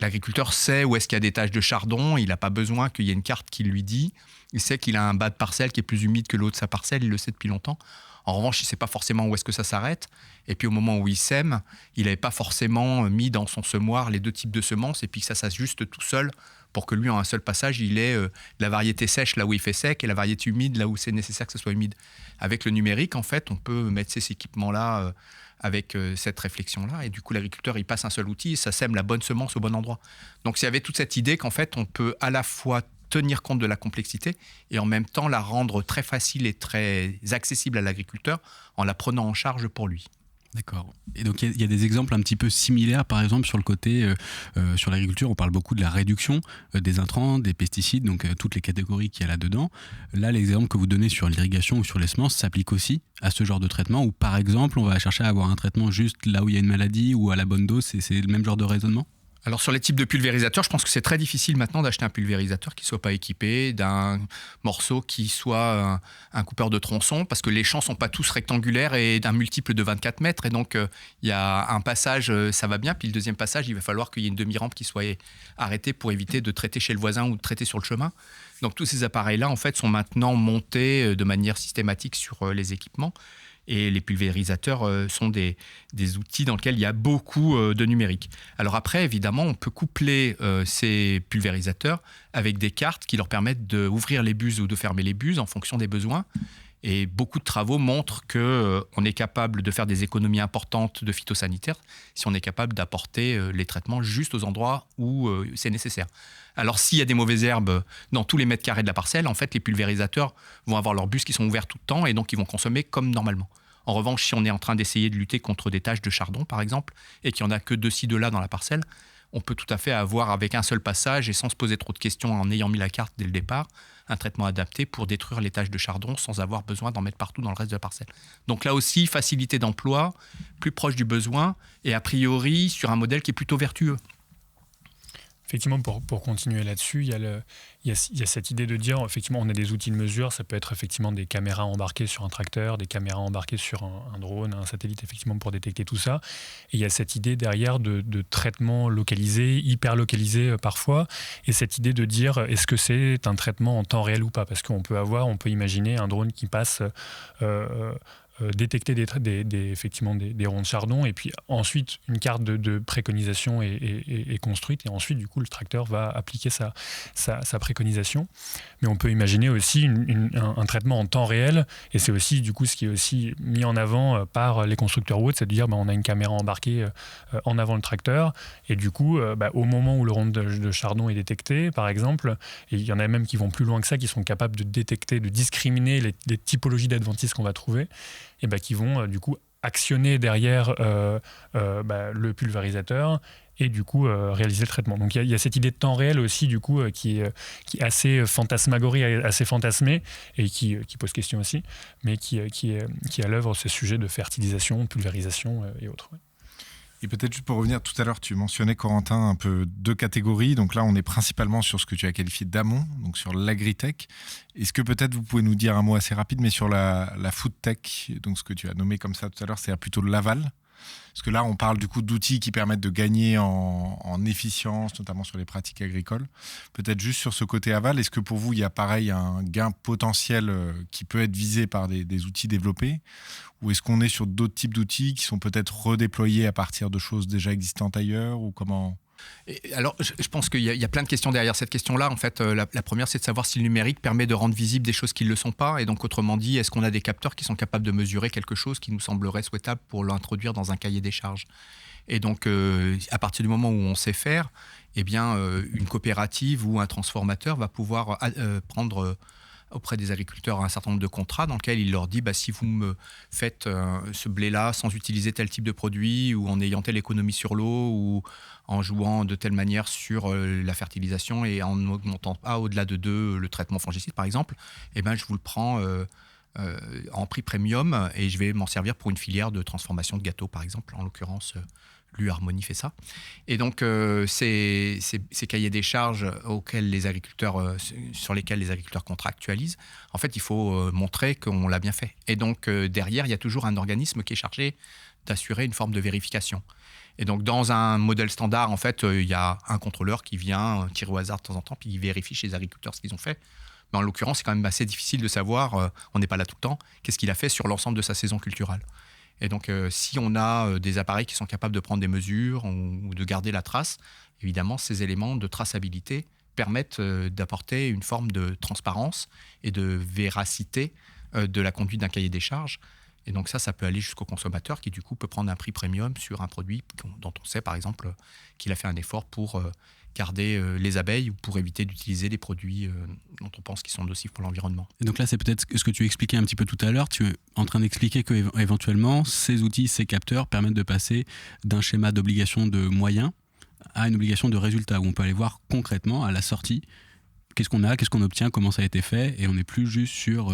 L'agriculteur sait où est-ce qu'il y a des taches de chardon. Il n'a pas besoin qu'il y ait une carte qui lui dit. Il sait qu'il a un bas de parcelle qui est plus humide que l'autre de sa parcelle. Il le sait depuis longtemps. En revanche, il ne sait pas forcément où est-ce que ça s'arrête. Et puis, au moment où il sème, il n'avait pas forcément mis dans son semoir les deux types de semences et puis que ça s'ajuste tout seul pour que lui, en un seul passage, il ait la variété sèche là où il fait sec et la variété humide là où c'est nécessaire que ce soit humide. Avec le numérique, en fait, on peut mettre ces équipements-là avec cette réflexion-là. Et du coup, l'agriculteur, il passe un seul outil et ça sème la bonne semence au bon endroit. Donc, il y avait toute cette idée qu'en fait, on peut à la fois tenir compte de la complexité et en même temps la rendre très facile et très accessible à l'agriculteur en la prenant en charge pour lui. D'accord. Et donc il y a des exemples un petit peu similaires, par exemple sur le côté, sur l'agriculture, on parle beaucoup de la réduction des intrants, des pesticides, donc toutes les catégories qu'il y a là-dedans. Là, l'exemple que vous donnez sur l'irrigation ou sur les semences s'applique aussi à ce genre de traitement, où par exemple, on va chercher à avoir un traitement juste là où il y a une maladie ou à la bonne dose, c'est le même genre de raisonnement ? Alors sur les types de pulvérisateurs, je pense que c'est très difficile maintenant d'acheter un pulvérisateur qui ne soit pas équipé d'un morceau qui soit un coupeur de tronçons, parce que les champs ne sont pas tous rectangulaires et d'un multiple de 24 mètres. Et donc, il y a un passage, ça va bien, puis le deuxième passage, il va falloir qu'il y ait une demi-rampe qui soit arrêtée pour éviter de traiter chez le voisin ou de traiter sur le chemin. Donc tous ces appareils-là, en fait, sont maintenant montés de manière systématique sur les équipements. Et les pulvérisateurs sont des outils dans lesquels il y a beaucoup de numérique. Alors après, évidemment, on peut coupler ces pulvérisateurs avec des cartes qui leur permettent d'ouvrir les buses ou de fermer les buses en fonction des besoins. Et beaucoup de travaux montrent qu'on est capable de faire des économies importantes de phytosanitaires si on est capable d'apporter les traitements juste aux endroits où c'est nécessaire. Alors s'il y a des mauvaises herbes dans tous les mètres carrés de la parcelle, en fait, les pulvérisateurs vont avoir leurs bus qui sont ouverts tout le temps et donc ils vont consommer comme normalement. En revanche, si on est en train d'essayer de lutter contre des taches de chardon, par exemple, et qu'il n'y en a que de ci, de là dans la parcelle, on peut tout à fait avoir avec un seul passage et sans se poser trop de questions en ayant mis la carte dès le départ, un traitement adapté pour détruire les taches de chardon sans avoir besoin d'en mettre partout dans le reste de la parcelle. Donc là aussi, facilité d'emploi, plus proche du besoin et a priori sur un modèle qui est plutôt vertueux. Effectivement, pour continuer là-dessus, il y a cette idée de dire, effectivement, on a des outils de mesure, ça peut être effectivement des caméras embarquées sur un tracteur, des caméras embarquées sur un drone, un satellite, effectivement, pour détecter tout ça. Et il y a cette idée derrière de traitement localisé, hyper localisé parfois, et cette idée de dire, est-ce que c'est un traitement en temps réel ou pas ? Parce qu'on peut imaginer un drone qui passe... détecter effectivement des ronds de chardon et puis ensuite une carte de préconisation est construite et ensuite du coup le tracteur va appliquer sa préconisation. Mais on peut imaginer aussi un traitement en temps réel et c'est aussi du coup ce qui est aussi mis en avant par les constructeurs ou autres, c'est de dire on a une caméra embarquée en avant le tracteur et du coup au moment où le rond de chardon est détecté par exemple, et il y en a même qui vont plus loin que ça, qui sont capables de détecter, de discriminer les typologies d'adventices qu'on va trouver et qui vont du coup actionner derrière le pulvérisateur et du coup réaliser le traitement. Donc il y a cette idée de temps réel aussi du coup qui est assez fantasmagorique, assez fantasmée et qui pose question aussi, mais qui est à l'œuvre ce sujet de fertilisation, de pulvérisation et autres. Ouais. Et peut-être juste pour revenir, tout à l'heure, tu mentionnais, Corentin, un peu 2 catégories. Donc là, on est principalement sur ce que tu as qualifié d'amont, donc sur l'agritech. Est-ce que peut-être vous pouvez nous dire un mot assez rapide, mais sur la food tech, donc ce que tu as nommé comme ça tout à l'heure, c'est plutôt de l'aval? Parce que là, on parle du coup d'outils qui permettent de gagner en efficience, notamment sur les pratiques agricoles. Peut-être juste sur ce côté aval, est-ce que pour vous, il y a pareil un gain potentiel qui peut être visé par des outils développés? Ou est-ce qu'on est sur d'autres types d'outils qui sont peut-être redéployés à partir de choses déjà existantes ailleurs? Ou comment... Alors, je pense qu'il y a plein de questions derrière cette question-là. En fait, la première, c'est de savoir si le numérique permet de rendre visibles des choses qui ne le sont pas. Et donc, autrement dit, est-ce qu'on a des capteurs qui sont capables de mesurer quelque chose qui nous semblerait souhaitable pour l'introduire dans un cahier des charges? Et donc, à partir du moment où on sait faire, eh bien, une coopérative ou un transformateur va pouvoir prendre auprès des agriculteurs un certain nombre de contrats dans lesquels il leur dit si vous me faites ce blé-là sans utiliser tel type de produit ou en ayant telle économie sur l'eau ou en jouant de telle manière sur la fertilisation et en n'augmentant pas au-delà de 2 le traitement fongicide par exemple, eh ben, je vous le prends en prix premium et je vais m'en servir pour une filière de transformation de gâteaux par exemple, en l'occurrence L'Harmonie fait ça. Et donc, ces cahiers des charges sur lesquels les agriculteurs contractualisent, en fait, il faut montrer qu'on l'a bien fait. Et donc, derrière, il y a toujours un organisme qui est chargé d'assurer une forme de vérification. Et donc, dans un modèle standard, en fait, il y a un contrôleur qui vient tirer au hasard de temps en temps, puis il vérifie chez les agriculteurs ce qu'ils ont fait. Mais en l'occurrence, c'est quand même assez difficile de savoir, on n'est pas là tout le temps, qu'est-ce qu'il a fait sur l'ensemble de sa saison culturelle. Et donc, si on a des appareils qui sont capables de prendre des mesures ou de garder la trace, évidemment, ces éléments de traçabilité permettent d'apporter une forme de transparence et de véracité de la conduite d'un cahier des charges. Et donc ça peut aller jusqu'au consommateur qui, du coup, peut prendre un prix premium sur un produit dont on sait, par exemple, qu'il a fait un effort pour garder les abeilles ou pour éviter d'utiliser des produits dont on pense qu'ils sont nocifs pour l'environnement. Et donc là, c'est peut-être ce que tu expliquais un petit peu tout à l'heure. Tu es en train d'expliquer qu'éventuellement, ces outils, ces capteurs permettent de passer d'un schéma d'obligation de moyens à une obligation de résultat, où on peut aller voir concrètement à la sortie qu'est-ce qu'on a, qu'est-ce qu'on obtient, comment ça a été fait, et on n'est plus juste sur...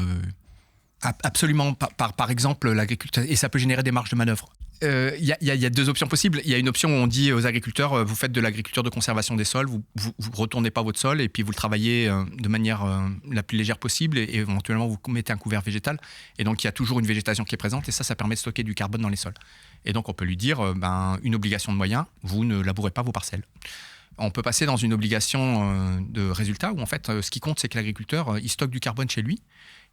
Absolument. Par exemple, l'agriculteur, et ça peut générer des marges de manœuvre. Il y a 2 options possibles. Il y a une option où on dit aux agriculteurs, vous faites de l'agriculture de conservation des sols, vous retournez pas votre sol et puis vous le travaillez de manière la plus légère possible et éventuellement vous mettez un couvert végétal. Et donc il y a toujours une végétation qui est présente et ça permet de stocker du carbone dans les sols. Et donc on peut lui dire, une obligation de moyens, vous ne labourez pas vos parcelles. On peut passer dans une obligation de résultat où en fait ce qui compte c'est que l'agriculteur il stocke du carbone chez lui.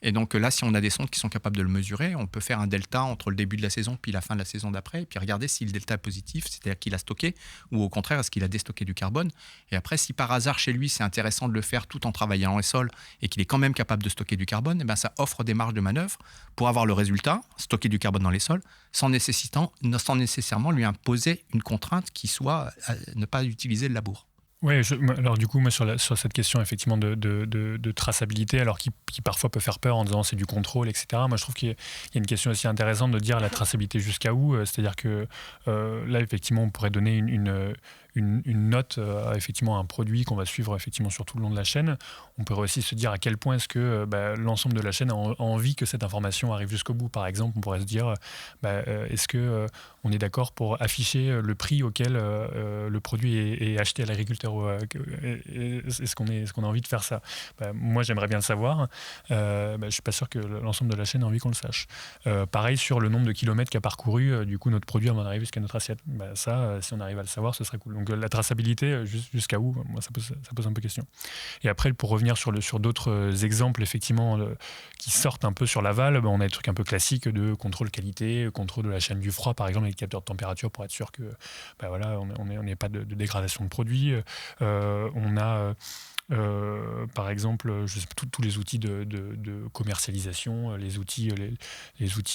Et donc là, si on a des sondes qui sont capables de le mesurer, on peut faire un delta entre le début de la saison puis la fin de la saison d'après, et puis regarder si le delta est positif, c'est-à-dire qu'il a stocké, ou au contraire, est-ce qu'il a déstocké du carbone. Et après, si par hasard chez lui, c'est intéressant de le faire tout en travaillant les sols, et qu'il est quand même capable de stocker du carbone, et ben ça offre des marges de manœuvre pour avoir le résultat, stocker du carbone dans les sols, sans nécessairement lui imposer une contrainte qui soit ne pas utiliser le labour. Oui, alors du coup, moi, sur cette question effectivement de traçabilité, alors qui parfois peut faire peur en disant c'est du contrôle, etc. Moi, je trouve qu'il y a une question aussi intéressante de dire la traçabilité jusqu'à où. C'est-à-dire que là, effectivement, on pourrait donner une note à effectivement un produit qu'on va suivre effectivement sur tout le long de la chaîne. On pourrait aussi se dire à quel point est-ce que l'ensemble de la chaîne a envie que cette information arrive jusqu'au bout. Par exemple, on pourrait se dire est-ce que on est d'accord pour afficher le prix auquel le produit est acheté à l'agriculteur? Est-ce qu'on a envie de faire ça? Moi, j'aimerais bien le savoir. Je ne suis pas sûr que l'ensemble de la chaîne a envie qu'on le sache. Pareil sur le nombre de kilomètres qu'a parcouru du coup notre produit avant d'arriver jusqu'à notre assiette. Si on arrive à le savoir, ce serait cool. Donc la traçabilité, jusqu'à où? Moi, ça pose un peu question. Et après, pour revenir sur d'autres exemples, effectivement, qui sortent un peu sur l'aval, on a des trucs un peu classiques de contrôle qualité, contrôle de la chaîne du froid, par exemple, avec capteurs de température pour être sûr que on n'est pas de dégradation de produit. On a... par exemple, tous les outils de commercialisation, les outils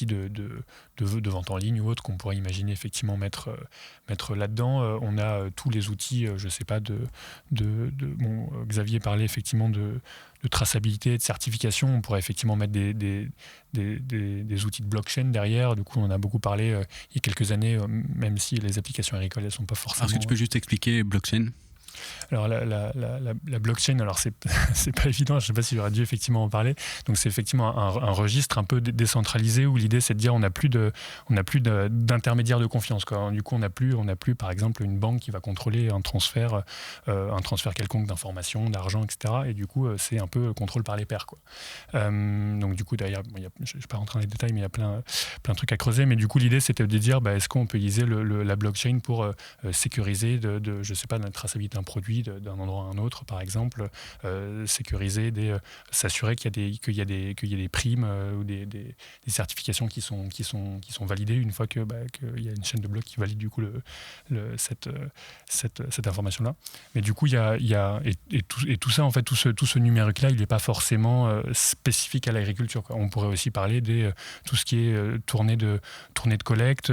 de vente en ligne ou autres qu'on pourrait imaginer effectivement mettre là-dedans. On a tous les outils, Xavier parlait effectivement de traçabilité, de certification. On pourrait effectivement mettre des outils de blockchain derrière. Du coup, on en a beaucoup parlé il y a quelques années, même si les applications agricoles ne sont pas forcément... Est-ce que tu peux juste expliquer blockchain ? Alors la blockchain, alors c'est pas évident, je ne sais pas si j'aurais dû effectivement en parler. Donc c'est effectivement un registre un peu décentralisé où l'idée c'est de dire on n'a plus d'intermédiaire de confiance, quoi. Du coup on n'a plus par exemple une banque qui va contrôler un transfert quelconque d'informations, d'argent, etc. Et du coup c'est un peu contrôle par les pairs, quoi. Donc du coup d'ailleurs, je ne vais pas rentrer dans les détails, mais il y a plein de trucs à creuser. Mais du coup l'idée c'était de dire est-ce qu'on peut utiliser la blockchain pour sécuriser je sais pas, la traçabilité d'un produit d'un endroit à un autre, par exemple, sécuriser, s'assurer qu'il y a des primes ou des certifications qui sont validées une fois qu'il y a une chaîne de blocs qui valide du coup cette information-là. Mais du coup, il y a tout ça, en fait, tout ce numérique-là, il n'est pas forcément spécifique à l'agriculture, quoi. On pourrait aussi parler tout ce qui est tournée de collecte,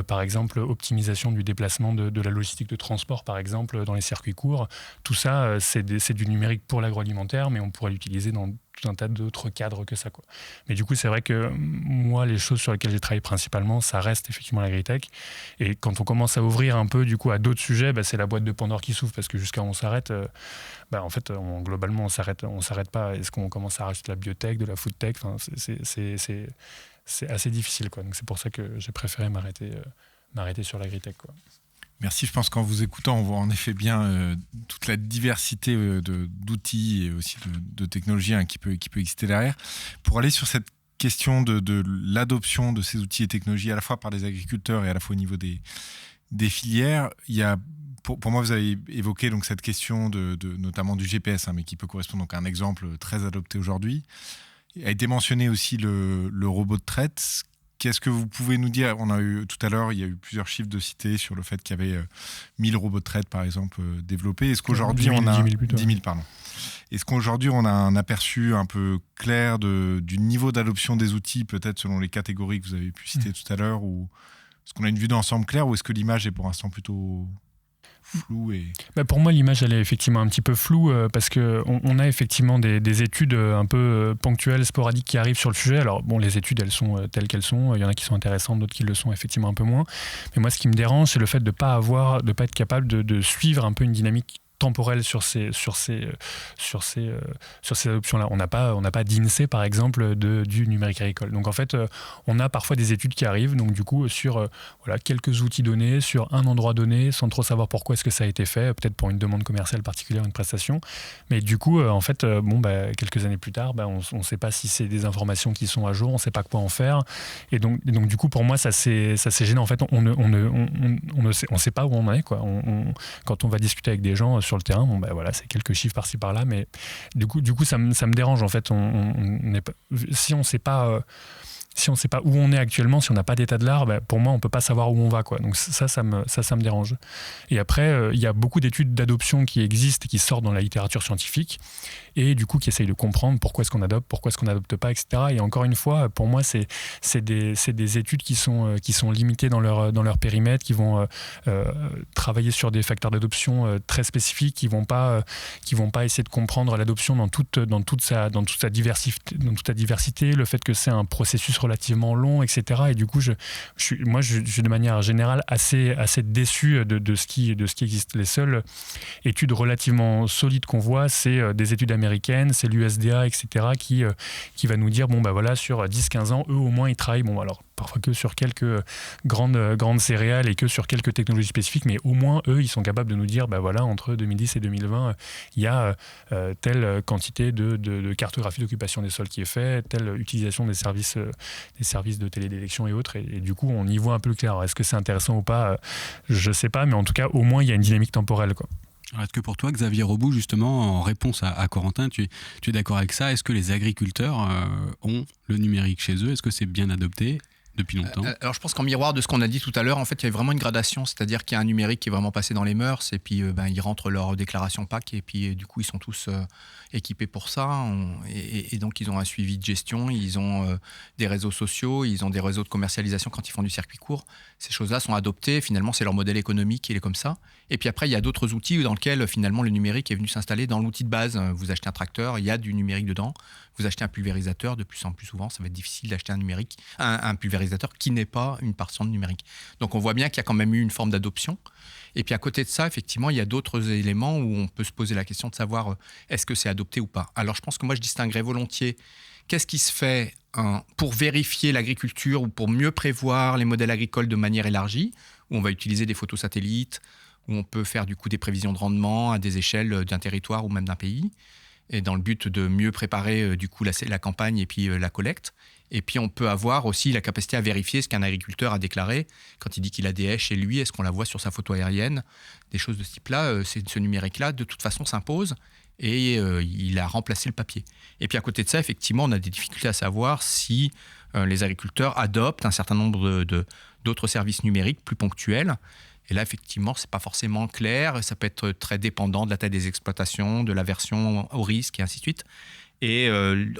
par exemple, optimisation du déplacement de la logistique de transport, par exemple, dans les circuits courts. Tout ça, c'est du numérique pour l'agroalimentaire, mais on pourrait l'utiliser dans tout un tas d'autres cadres que ça, quoi. Mais du coup, c'est vrai que moi, les choses sur lesquelles j'ai travaillé principalement, ça reste effectivement l'agritech. Et quand on commence à ouvrir un peu du coup à d'autres sujets, c'est la boîte de Pandore qui s'ouvre, parce que jusqu'à où on s'arrête, en fait, globalement, on s'arrête pas. Est-ce qu'on commence à rajouter de la biotech, de la foodtech? Enfin, c'est assez difficile, quoi. Donc c'est pour ça que j'ai préféré m'arrêter sur l'agritech, quoi. Merci, je pense qu'en vous écoutant, on voit en effet bien toute la diversité d'outils et aussi de technologies qui peut exister derrière. Pour aller sur cette question de l'adoption de ces outils et technologies à la fois par les agriculteurs et à la fois au niveau des filières, il y a, pour moi, vous avez évoqué donc, cette question notamment du GPS, mais qui peut correspondre donc, à un exemple très adopté aujourd'hui. Il a été mentionné aussi le robot de traite. Qu'est-ce que vous pouvez nous dire? On a eu tout à l'heure, il y a eu plusieurs chiffres de cités sur le fait qu'il y avait 1000 robots de traite, par exemple, développés. Est-ce qu'aujourd'hui, on a 10 000, pardon. Est-ce qu'aujourd'hui, on a un aperçu un peu clair du niveau d'adoption des outils, peut-être selon les catégories que vous avez pu citer tout à l'heure, ou est-ce qu'on a une vue d'ensemble claire, ou est-ce que l'image est pour l'instant plutôt flou Pour moi, l'image, elle est effectivement un petit peu floue parce qu'on a effectivement des études un peu ponctuelles, sporadiques qui arrivent sur le sujet. Alors, les études, elles sont telles qu'elles sont. Il y en a qui sont intéressantes, d'autres qui le sont effectivement un peu moins. Mais moi, ce qui me dérange, c'est le fait de ne pas être capable de suivre un peu une dynamique temporelle sur ces adoptions-là. On n'a pas d'INSEE, par exemple, du numérique agricole. Donc, en fait, on a parfois des études qui arrivent, donc du coup, sur quelques outils donnés, sur un endroit donné, sans trop savoir pourquoi est-ce que ça a été fait, peut-être pour une demande commerciale particulière, une prestation. Mais du coup, en fait, quelques années plus tard, on ne sait pas si c'est des informations qui sont à jour, on ne sait pas quoi en faire. Et donc du coup, pour moi, ça c'est gênant. En fait, on ne sait pas où on en est, quoi. Quand on va discuter avec des gens sur le terrain, c'est quelques chiffres par-ci par-là, mais du coup ça me dérange, en fait. Si on ne sait pas où on est actuellement, si on n'a pas d'état de l'art, pour moi, on ne peut pas savoir où on va, quoi. Donc ça me dérange. Et après, il y a beaucoup d'études d'adoption qui existent et qui sortent dans la littérature scientifique et du coup qui essayent de comprendre pourquoi est-ce qu'on adopte, pourquoi est-ce qu'on n'adopte pas, etc. Et encore une fois, pour moi, c'est des études qui sont limitées dans leur périmètre, qui vont travailler sur des facteurs d'adoption très spécifiques, qui vont pas essayer de comprendre l'adoption dans toute sa diversité, le fait que c'est un processus relativement long, etc. Et du coup, je suis de manière générale assez déçu de ce qui existe. Les seules études relativement solides qu'on voit, c'est des études américaines, c'est l'USDA, etc., qui va nous dire, sur 10-15 ans, eux au moins, ils travaillent, alors parfois que sur quelques grandes céréales et que sur quelques technologies spécifiques, mais au moins, eux, ils sont capables de nous dire, entre 2010 et 2020, il y a telle quantité de cartographie d'occupation des sols qui est faite, telle utilisation des services de télédétection et autres, et du coup, on y voit un peu clair. Alors, est-ce que c'est intéressant ou pas? Je sais pas, mais en tout cas, au moins, il y a une dynamique temporelle, quoi. Alors, est-ce que pour toi, Xavier Robout, justement, en réponse à Corentin, tu es d'accord avec ça? Est-ce que les agriculteurs ont le numérique chez eux? Est-ce que c'est bien adopté depuis longtemps? Alors je pense qu'en miroir de ce qu'on a dit tout à l'heure, en fait, il y a vraiment une gradation, c'est-à-dire qu'il y a un numérique qui est vraiment passé dans les mœurs, et puis ils rentrent leur déclaration PAC, et puis du coup ils sont tous équipés pour ça, et donc ils ont un suivi de gestion, ils ont des réseaux sociaux, ils ont des réseaux de commercialisation quand ils font du circuit court. Ces choses-là sont adoptées, finalement c'est leur modèle économique, il est comme ça. Et puis après il y a d'autres outils dans lesquels finalement le numérique est venu s'installer dans l'outil de base. Vous achetez un tracteur, il y a du numérique dedans. Vous achetez un pulvérisateur, de plus en plus souvent ça va être difficile d'acheter un pulvérisateur vulgarisateur qui n'est pas une partition de numérique. Donc on voit bien qu'il y a quand même eu une forme d'adoption. Et puis à côté de ça, effectivement, il y a d'autres éléments où on peut se poser la question de savoir est-ce que c'est adopté ou pas. Alors je pense que moi je distinguerais volontiers qu'est-ce qui se fait pour vérifier l'agriculture ou pour mieux prévoir les modèles agricoles de manière élargie, où on va utiliser des photos satellites, où on peut faire du coup des prévisions de rendement à des échelles d'un territoire ou même d'un pays, et dans le but de mieux préparer du coup la campagne et puis la collecte. Et puis on peut avoir aussi la capacité à vérifier ce qu'un agriculteur a déclaré quand il dit qu'il a des haies chez lui, est-ce qu'on la voit sur sa photo aérienne, des choses de ce type-là. Ce numérique-là, de toute façon, s'impose et il a remplacé le papier. Et puis à côté de ça, effectivement, on a des difficultés à savoir si les agriculteurs adoptent un certain nombre d'autres services numériques plus ponctuels. Et là, effectivement, ce n'est pas forcément clair. Ça peut être très dépendant de la taille des exploitations, de l'aversion au risque et ainsi de suite. Et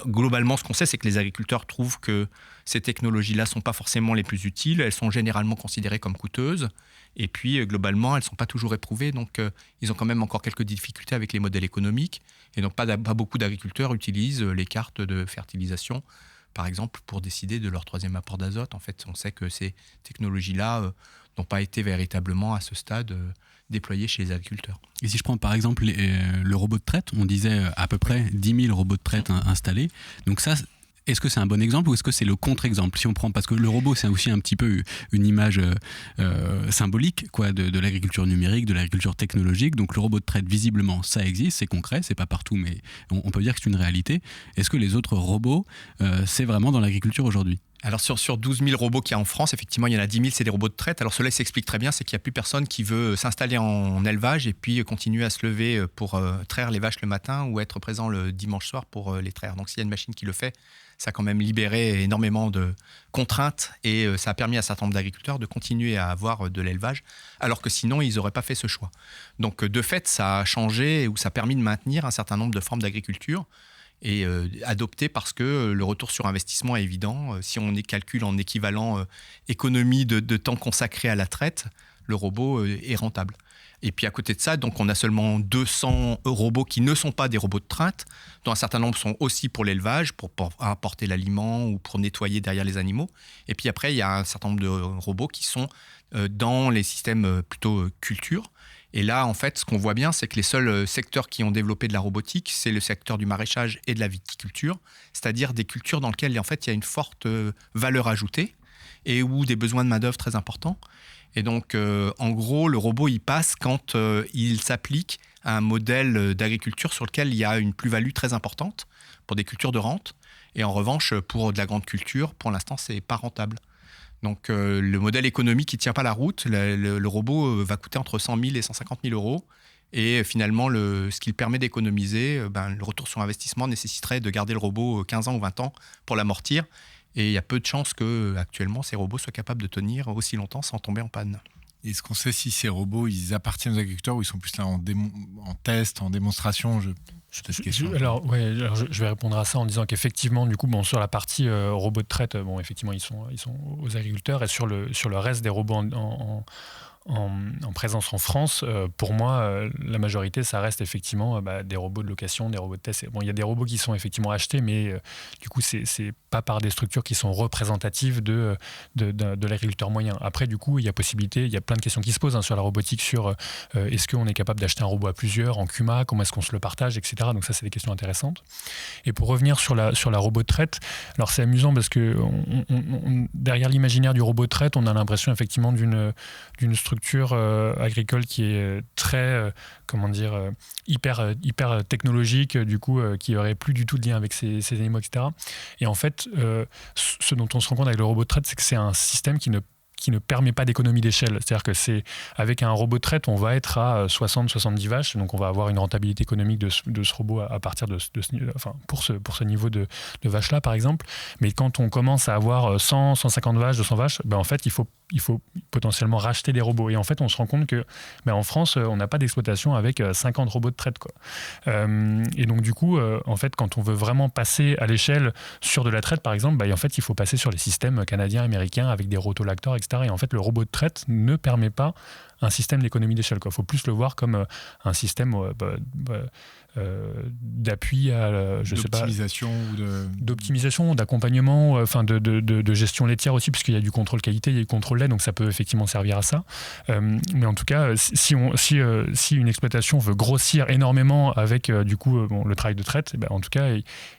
globalement, ce qu'on sait, c'est que les agriculteurs trouvent que ces technologies-là ne sont pas forcément les plus utiles. Elles sont généralement considérées comme coûteuses. Et puis, globalement, elles ne sont pas toujours éprouvées. Donc, ils ont quand même encore quelques difficultés avec les modèles économiques. Et donc, pas beaucoup d'agriculteurs utilisent les cartes de fertilisation, par exemple, pour décider de leur 3e apport d'azote. En fait, on sait que ces technologies-là n'ont pas été véritablement à ce stade déployés chez les agriculteurs. Et si je prends par exemple le robot de traite, on disait à peu près 10 000 robots de traite installés. Donc ça, est-ce que c'est un bon exemple ou est-ce que c'est le contre-exemple? Si on prend, parce que le robot, c'est aussi un petit peu une image symbolique quoi, de l'agriculture numérique, de l'agriculture technologique. Donc le robot de traite, visiblement, ça existe, c'est concret, c'est pas partout, mais on peut dire que c'est une réalité. Est-ce que les autres robots, c'est vraiment dans l'agriculture aujourd'hui? Alors sur 12 000 robots qu'il y a en France, effectivement, il y en a 10 000, c'est des robots de traite. Alors cela s'explique très bien, c'est qu'il n'y a plus personne qui veut s'installer en élevage et puis continuer à se lever pour traire les vaches le matin ou être présent le dimanche soir pour les traire. Donc s'il y a une machine qui le fait, ça a quand même libéré énormément de contraintes et ça a permis à un certain nombre d'agriculteurs de continuer à avoir de l'élevage, alors que sinon, ils n'auraient pas fait ce choix. Donc de fait, ça a changé ou ça a permis de maintenir un certain nombre de formes d'agriculture et adopté parce que le retour sur investissement est évident. Si on calcule en équivalent économie de temps consacré à la traite, le robot est rentable. Et puis à côté de ça, donc on a seulement 200 robots qui ne sont pas des robots de traite, dont un certain nombre sont aussi pour l'élevage, pour apporter l'aliment ou pour nettoyer derrière les animaux. Et puis après, il y a un certain nombre de robots qui sont dans les systèmes plutôt culture. Et là, en fait, ce qu'on voit bien, c'est que les seuls secteurs qui ont développé de la robotique, c'est le secteur du maraîchage et de la viticulture, c'est-à-dire des cultures dans lesquelles, en fait, il y a une forte valeur ajoutée et où des besoins de main-d'œuvre très importants. Et donc, en gros, le robot, il passe quand il s'applique à un modèle d'agriculture sur lequel il y a une plus-value très importante pour des cultures de rente. Et en revanche, pour de la grande culture, pour l'instant, c'est pas rentable. Donc, le modèle économique, il ne tient pas la route. Le robot va coûter entre 100 000 et 150 000 euros. Et finalement, ce qu'il permet d'économiser, le retour sur investissement nécessiterait de garder le robot 15 ans ou 20 ans pour l'amortir. Et il y a peu de chances qu'actuellement, ces robots soient capables de tenir aussi longtemps sans tomber en panne. Est-ce qu'on sait si ces robots, ils appartiennent aux agriculteurs ou ils sont plus là en test, en démonstration? Alors, je vais répondre à ça en disant qu'effectivement, du coup, sur la partie robots de traite, effectivement, ils sont aux agriculteurs. Et sur le reste des robots en présence en France, pour moi, la majorité, ça reste effectivement des robots de location, des robots de test. Bon, il y a des robots qui sont effectivement achetés, mais du coup, c'est pas par des structures qui sont représentatives de l'agriculteur moyen. Après, du coup, il y a plein de questions qui se posent sur la robotique, sur est-ce qu'on est capable d'acheter un robot à plusieurs, en CUMA, comment est-ce qu'on se le partage, etc. Donc ça, c'est des questions intéressantes. Et pour revenir sur la robot de traite, alors c'est amusant parce que derrière l'imaginaire du robot de traite, on a l'impression effectivement d'une structure agricole qui est très, hyper technologique, du coup, qui aurait plus du tout de lien avec ces animaux, etc. Et en fait, ce dont on se rend compte avec le robot de traite, c'est que c'est un système qui ne permet pas d'économie d'échelle. C'est-à-dire que avec un robot de traite, on va être à 60-70 vaches, donc on va avoir une rentabilité économique de ce robot à partir pour ce niveau de vaches-là, par exemple. Mais quand on commence à avoir 100, 150 vaches, 200 vaches, en fait, il faut potentiellement racheter des robots. Et en fait, on se rend compte que en France, on n'a pas d'exploitation avec 50 robots de traite, quoi. Et donc, du coup, en fait, quand on veut vraiment passer à l'échelle sur de la traite, par exemple, en fait, il faut passer sur les systèmes canadiens, américains, avec des rotolacteurs, etc. Et en fait, le robot de traite ne permet pas un système d'économie d'échelle. Il faut plus le voir comme un système d'appui à d'optimisation d'optimisation, d'accompagnement, de gestion laitière aussi, puisqu'il y a du contrôle qualité, il y a du contrôle lait, donc ça peut effectivement servir à ça. Mais en tout cas, si une exploitation veut grossir énormément avec le travail de traite, en tout cas,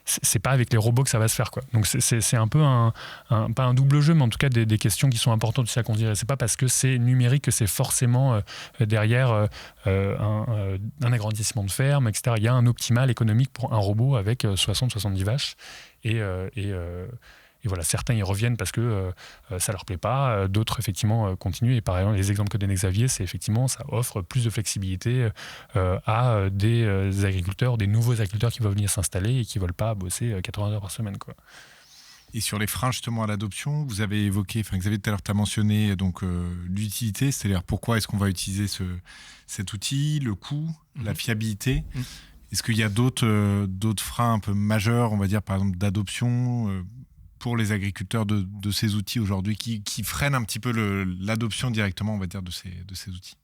c'est pas avec les robots que ça va se faire, quoi. Donc c'est un peu pas un double jeu, mais en tout cas des questions qui sont importantes aussi à considérer. C'est pas parce que c'est numérique que c'est forcément derrière un agrandissement de ferme, etc. Il y a un optimal économique pour un robot avec 60-70 vaches. Et voilà, certains y reviennent parce que ça leur plaît pas, d'autres effectivement continuent. Et par exemple, les exemples que donnait Xavier, c'est effectivement ça offre plus de flexibilité à des agriculteurs, des nouveaux agriculteurs qui veulent venir s'installer et qui veulent pas bosser 80 heures par semaine, quoi. Et sur les freins justement à l'adoption, vous avez évoqué, Xavier, tout à l'heure, tu as mentionné l'utilité, c'est-à-dire pourquoi est-ce qu'on va utiliser cet outil, le coût, la fiabilité. Est-ce qu'il y a d'autres freins un peu majeurs, on va dire par exemple d'adoption pour les agriculteurs de ces outils aujourd'hui qui freinent un petit peu l'adoption directement, on va dire, de ces outils?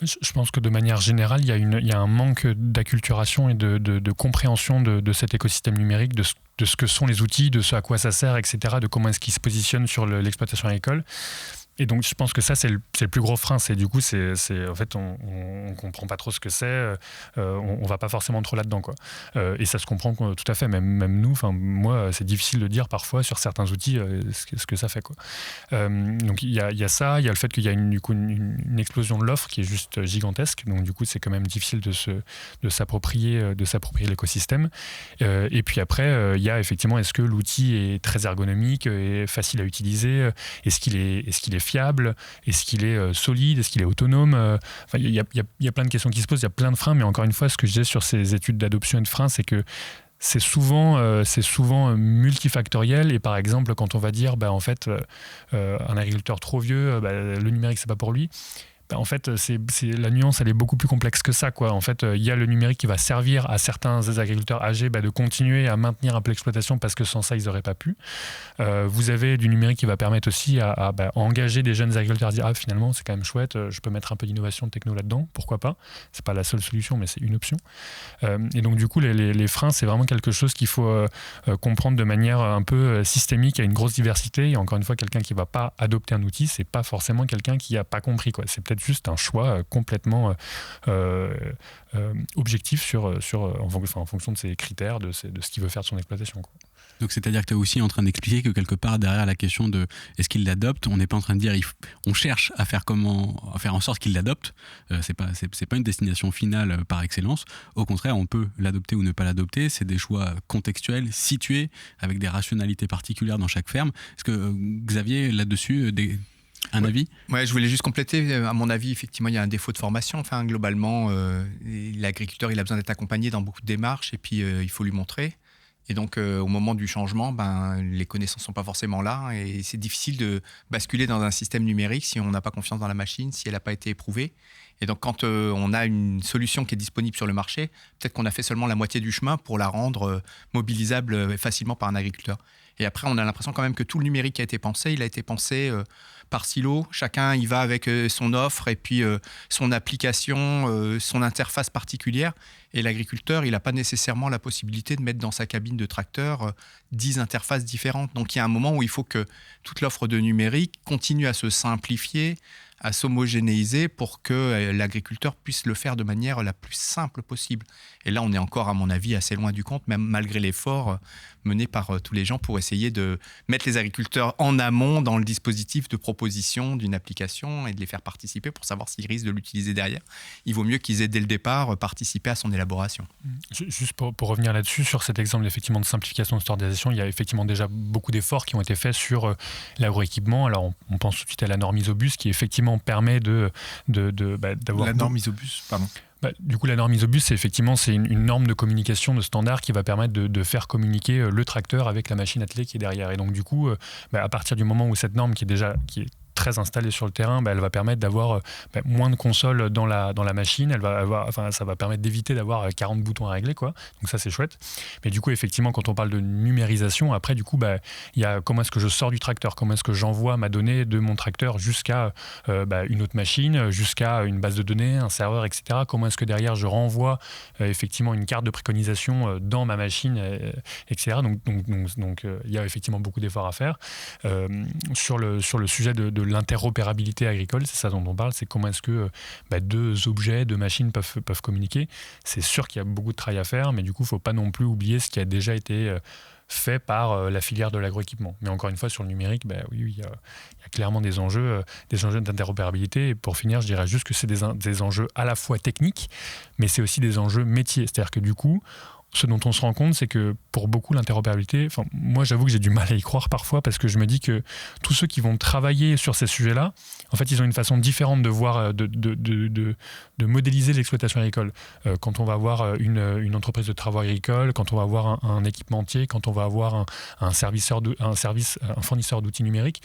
Je pense que de manière générale, il y a un manque d'acculturation et de compréhension de cet écosystème numérique, de ce que sont les outils, de ce à quoi ça sert, etc., de comment est-ce qu'ils se positionnent sur l'exploitation agricole. Et donc, je pense que ça, c'est le plus gros frein. En fait, on comprend pas trop ce que c'est. On va pas forcément trop là-dedans, quoi. Et ça se comprend tout à fait. Même nous, moi, c'est difficile de dire parfois sur certains outils ce que ça fait, quoi. Donc, il y a ça. Il y a le fait qu'il y a une explosion de l'offre qui est juste gigantesque. Donc, du coup, c'est quand même difficile de s'approprier l'écosystème. Et puis après, il y a effectivement, est-ce que l'outil est très ergonomique et facile à utiliser? Est-ce qu'il est fiable? Est-ce qu'il est solide? Est-ce qu'il est autonome? Il y a plein de questions qui se posent, il y a plein de freins, mais encore une fois, ce que je disais sur ces études d'adoption et de freins, c'est que c'est souvent multifactoriel. Et par exemple, quand on va dire, un agriculteur trop vieux, le numérique, c'est pas pour lui. En fait, la nuance, elle est beaucoup plus complexe que ça, quoi. En fait, il y a le numérique qui va servir à certains agriculteurs âgés de continuer à maintenir un peu l'exploitation parce que sans ça, ils n'auraient pas pu. Vous avez du numérique qui va permettre aussi à engager des jeunes agriculteurs à dire finalement, c'est quand même chouette, je peux mettre un peu d'innovation de techno là-dedans, pourquoi pas? C'est pas la seule solution, mais c'est une option. Et donc, du coup, les freins, c'est vraiment quelque chose qu'il faut comprendre de manière un peu systémique. Il y a une grosse diversité. Et encore une fois, quelqu'un qui va pas adopter un outil, c'est pas forcément quelqu'un qui a pas compris, quoi. C'est peut-être juste un choix complètement objectif en fonction de ses critères, de ce qu'il veut faire de son exploitation, quoi. Donc c'est-à-dire que tu es aussi en train d'expliquer que quelque part derrière la question de est-ce qu'il l'adopte, on n'est pas en train de dire on cherche à faire en sorte qu'il l'adopte. C'est pas une destination finale par excellence. Au contraire, on peut l'adopter ou ne pas l'adopter. C'est des choix contextuels, situés, avec des rationalités particulières dans chaque ferme. Est-ce que Xavier, là-dessus, un avis? Ouais, je voulais juste compléter. À mon avis, effectivement, il y a un défaut de formation. Globalement, l'agriculteur, il a besoin d'être accompagné dans beaucoup de démarches et puis il faut lui montrer. Et donc, au moment du changement, les connaissances ne sont pas forcément là et c'est difficile de basculer dans un système numérique si on n'a pas confiance dans la machine, si elle n'a pas été éprouvée. Et donc, quand on a une solution qui est disponible sur le marché, peut-être qu'on a fait seulement la moitié du chemin pour la rendre mobilisable facilement par un agriculteur. Et après, on a l'impression quand même que tout le numérique qui a été pensé, il a été pensé par silo. Chacun y va avec son offre et puis son application, son interface particulière. Et l'agriculteur, il n'a pas nécessairement la possibilité de mettre dans sa cabine de tracteur 10 interfaces différentes. Donc, il y a un moment où il faut que toute l'offre de numérique continue à se simplifier, à s'homogénéiser pour que l'agriculteur puisse le faire de manière la plus simple possible. Et là, on est encore, à mon avis, assez loin du compte, même malgré l'effort mené par tous les gens pour essayer de mettre les agriculteurs en amont dans le dispositif de proposition d'une application et de les faire participer pour savoir s'ils risquent de l'utiliser derrière. Il vaut mieux qu'ils aient dès le départ participé à son élaboration. Juste pour revenir là-dessus, sur cet exemple effectivement de simplification de standardisation, il y a effectivement déjà beaucoup d'efforts qui ont été faits sur l'agroéquipement. Alors on pense tout de suite à la norme Isobus qui effectivement permet d'avoir... La norme Isobus, pardon. Du coup, la norme Isobus, c'est une norme de communication de standard qui va permettre de faire communiquer le tracteur avec la machine attelée qui est derrière. Et donc, du coup, à partir du moment où cette norme qui est très installée sur le terrain, elle va permettre d'avoir moins de consoles dans la machine. Ça va permettre d'éviter d'avoir 40 boutons à régler, quoi. Donc ça, c'est chouette. Mais du coup, effectivement, quand on parle de numérisation, après, du coup, il y a comment est-ce que je sors du tracteur, comment est-ce que j'envoie ma donnée de mon tracteur jusqu'à une autre machine, jusqu'à une base de données, un serveur, etc. Comment est-ce que derrière, je renvoie effectivement une carte de préconisation dans ma machine, etc. Donc, il y a effectivement beaucoup d'efforts à faire. Sur le sujet de l'interopérabilité agricole, c'est ça dont on parle, c'est comment est-ce que deux objets, deux machines peuvent communiquer. C'est sûr qu'il y a beaucoup de travail à faire, mais du coup, il ne faut pas non plus oublier ce qui a déjà été fait par la filière de l'agroéquipement. Mais encore une fois, sur le numérique, oui, il y a clairement des enjeux d'interopérabilité. Et pour finir, je dirais juste que c'est des enjeux à la fois techniques, mais c'est aussi des enjeux métiers. C'est-à-dire que du coup, ce dont on se rend compte, c'est que pour beaucoup, l'interopérabilité, moi j'avoue que j'ai du mal à y croire parfois, parce que je me dis que tous ceux qui vont travailler sur ces sujets-là, en fait, ils ont une façon différente de voir, de modéliser l'exploitation agricole. Quand on va avoir une entreprise de travaux agricoles, quand on va avoir un équipementier, quand on va avoir un fournisseur d'outils numériques,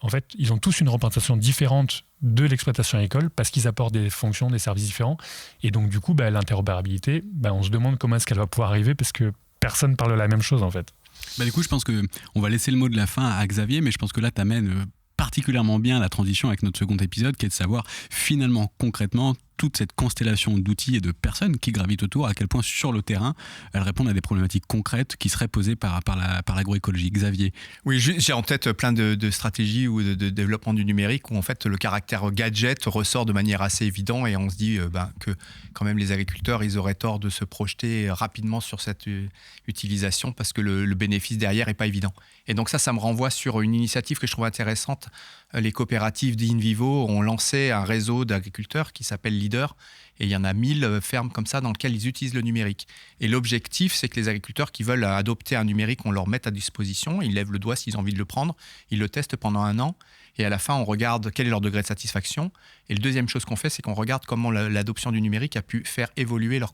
en fait, ils ont tous une représentation différente de l'exploitation agricole parce qu'ils apportent des fonctions, des services différents. Et donc, du coup, l'interopérabilité, on se demande comment est-ce qu'elle va pouvoir arriver parce que personne parle de la même chose, en fait. Du coup, je pense qu'on va laisser le mot de la fin à Xavier, mais je pense que là, tu amènes particulièrement bien la transition avec notre second épisode, qui est de savoir finalement, concrètement, toute cette constellation d'outils et de personnes qui gravitent autour, à quel point sur le terrain, elles répondent à des problématiques concrètes qui seraient posées par l'agroécologie. Xavier. Oui, j'ai en tête plein de stratégies ou de développement du numérique où en fait le caractère gadget ressort de manière assez évidente et on se dit que quand même les agriculteurs, ils auraient tort de se projeter rapidement sur cette utilisation parce que le bénéfice derrière n'est pas évident. Et donc ça me renvoie sur une initiative que je trouve intéressante. Les coopératives d'InVivo ont lancé un réseau d'agriculteurs qui s'appelle Leader et il y en a 1000 fermes comme ça dans lesquelles ils utilisent le numérique. Et l'objectif, c'est que les agriculteurs qui veulent adopter un numérique, on leur mette à disposition, ils lèvent le doigt s'ils ont envie de le prendre, ils le testent pendant 1 an et à la fin, on regarde quel est leur degré de satisfaction. Et la deuxième chose qu'on fait, c'est qu'on regarde comment l'adoption du numérique a pu faire évoluer leur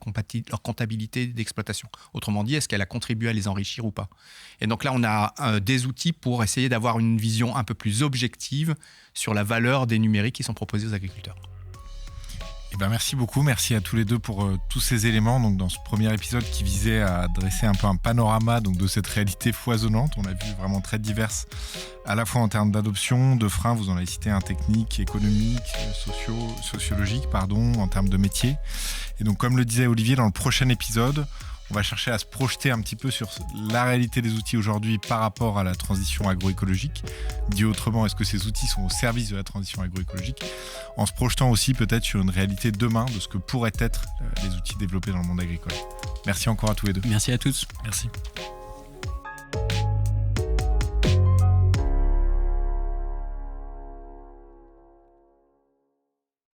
comptabilité d'exploitation. Autrement dit, est-ce qu'elle a contribué à les enrichir ou pas? Et donc là, on a des outils pour essayer d'avoir une vision un peu plus objective sur la valeur des numériques qui sont proposés aux agriculteurs. Merci beaucoup, merci à tous les deux pour tous ces éléments. Donc, dans ce premier épisode qui visait à dresser un peu un panorama de cette réalité foisonnante, on a vu vraiment très diverses, à la fois en termes d'adoption, de freins, vous en avez cité un technique, économique, sociologique, en termes de métier. Et donc, comme le disait Olivier, dans le prochain épisode, on va chercher à se projeter un petit peu sur la réalité des outils aujourd'hui par rapport à la transition agroécologique. Dit autrement, est-ce que ces outils sont au service de la transition agroécologique? En se projetant aussi peut-être sur une réalité demain de ce que pourraient être les outils développés dans le monde agricole. Merci encore à tous les deux. Merci à tous. Merci.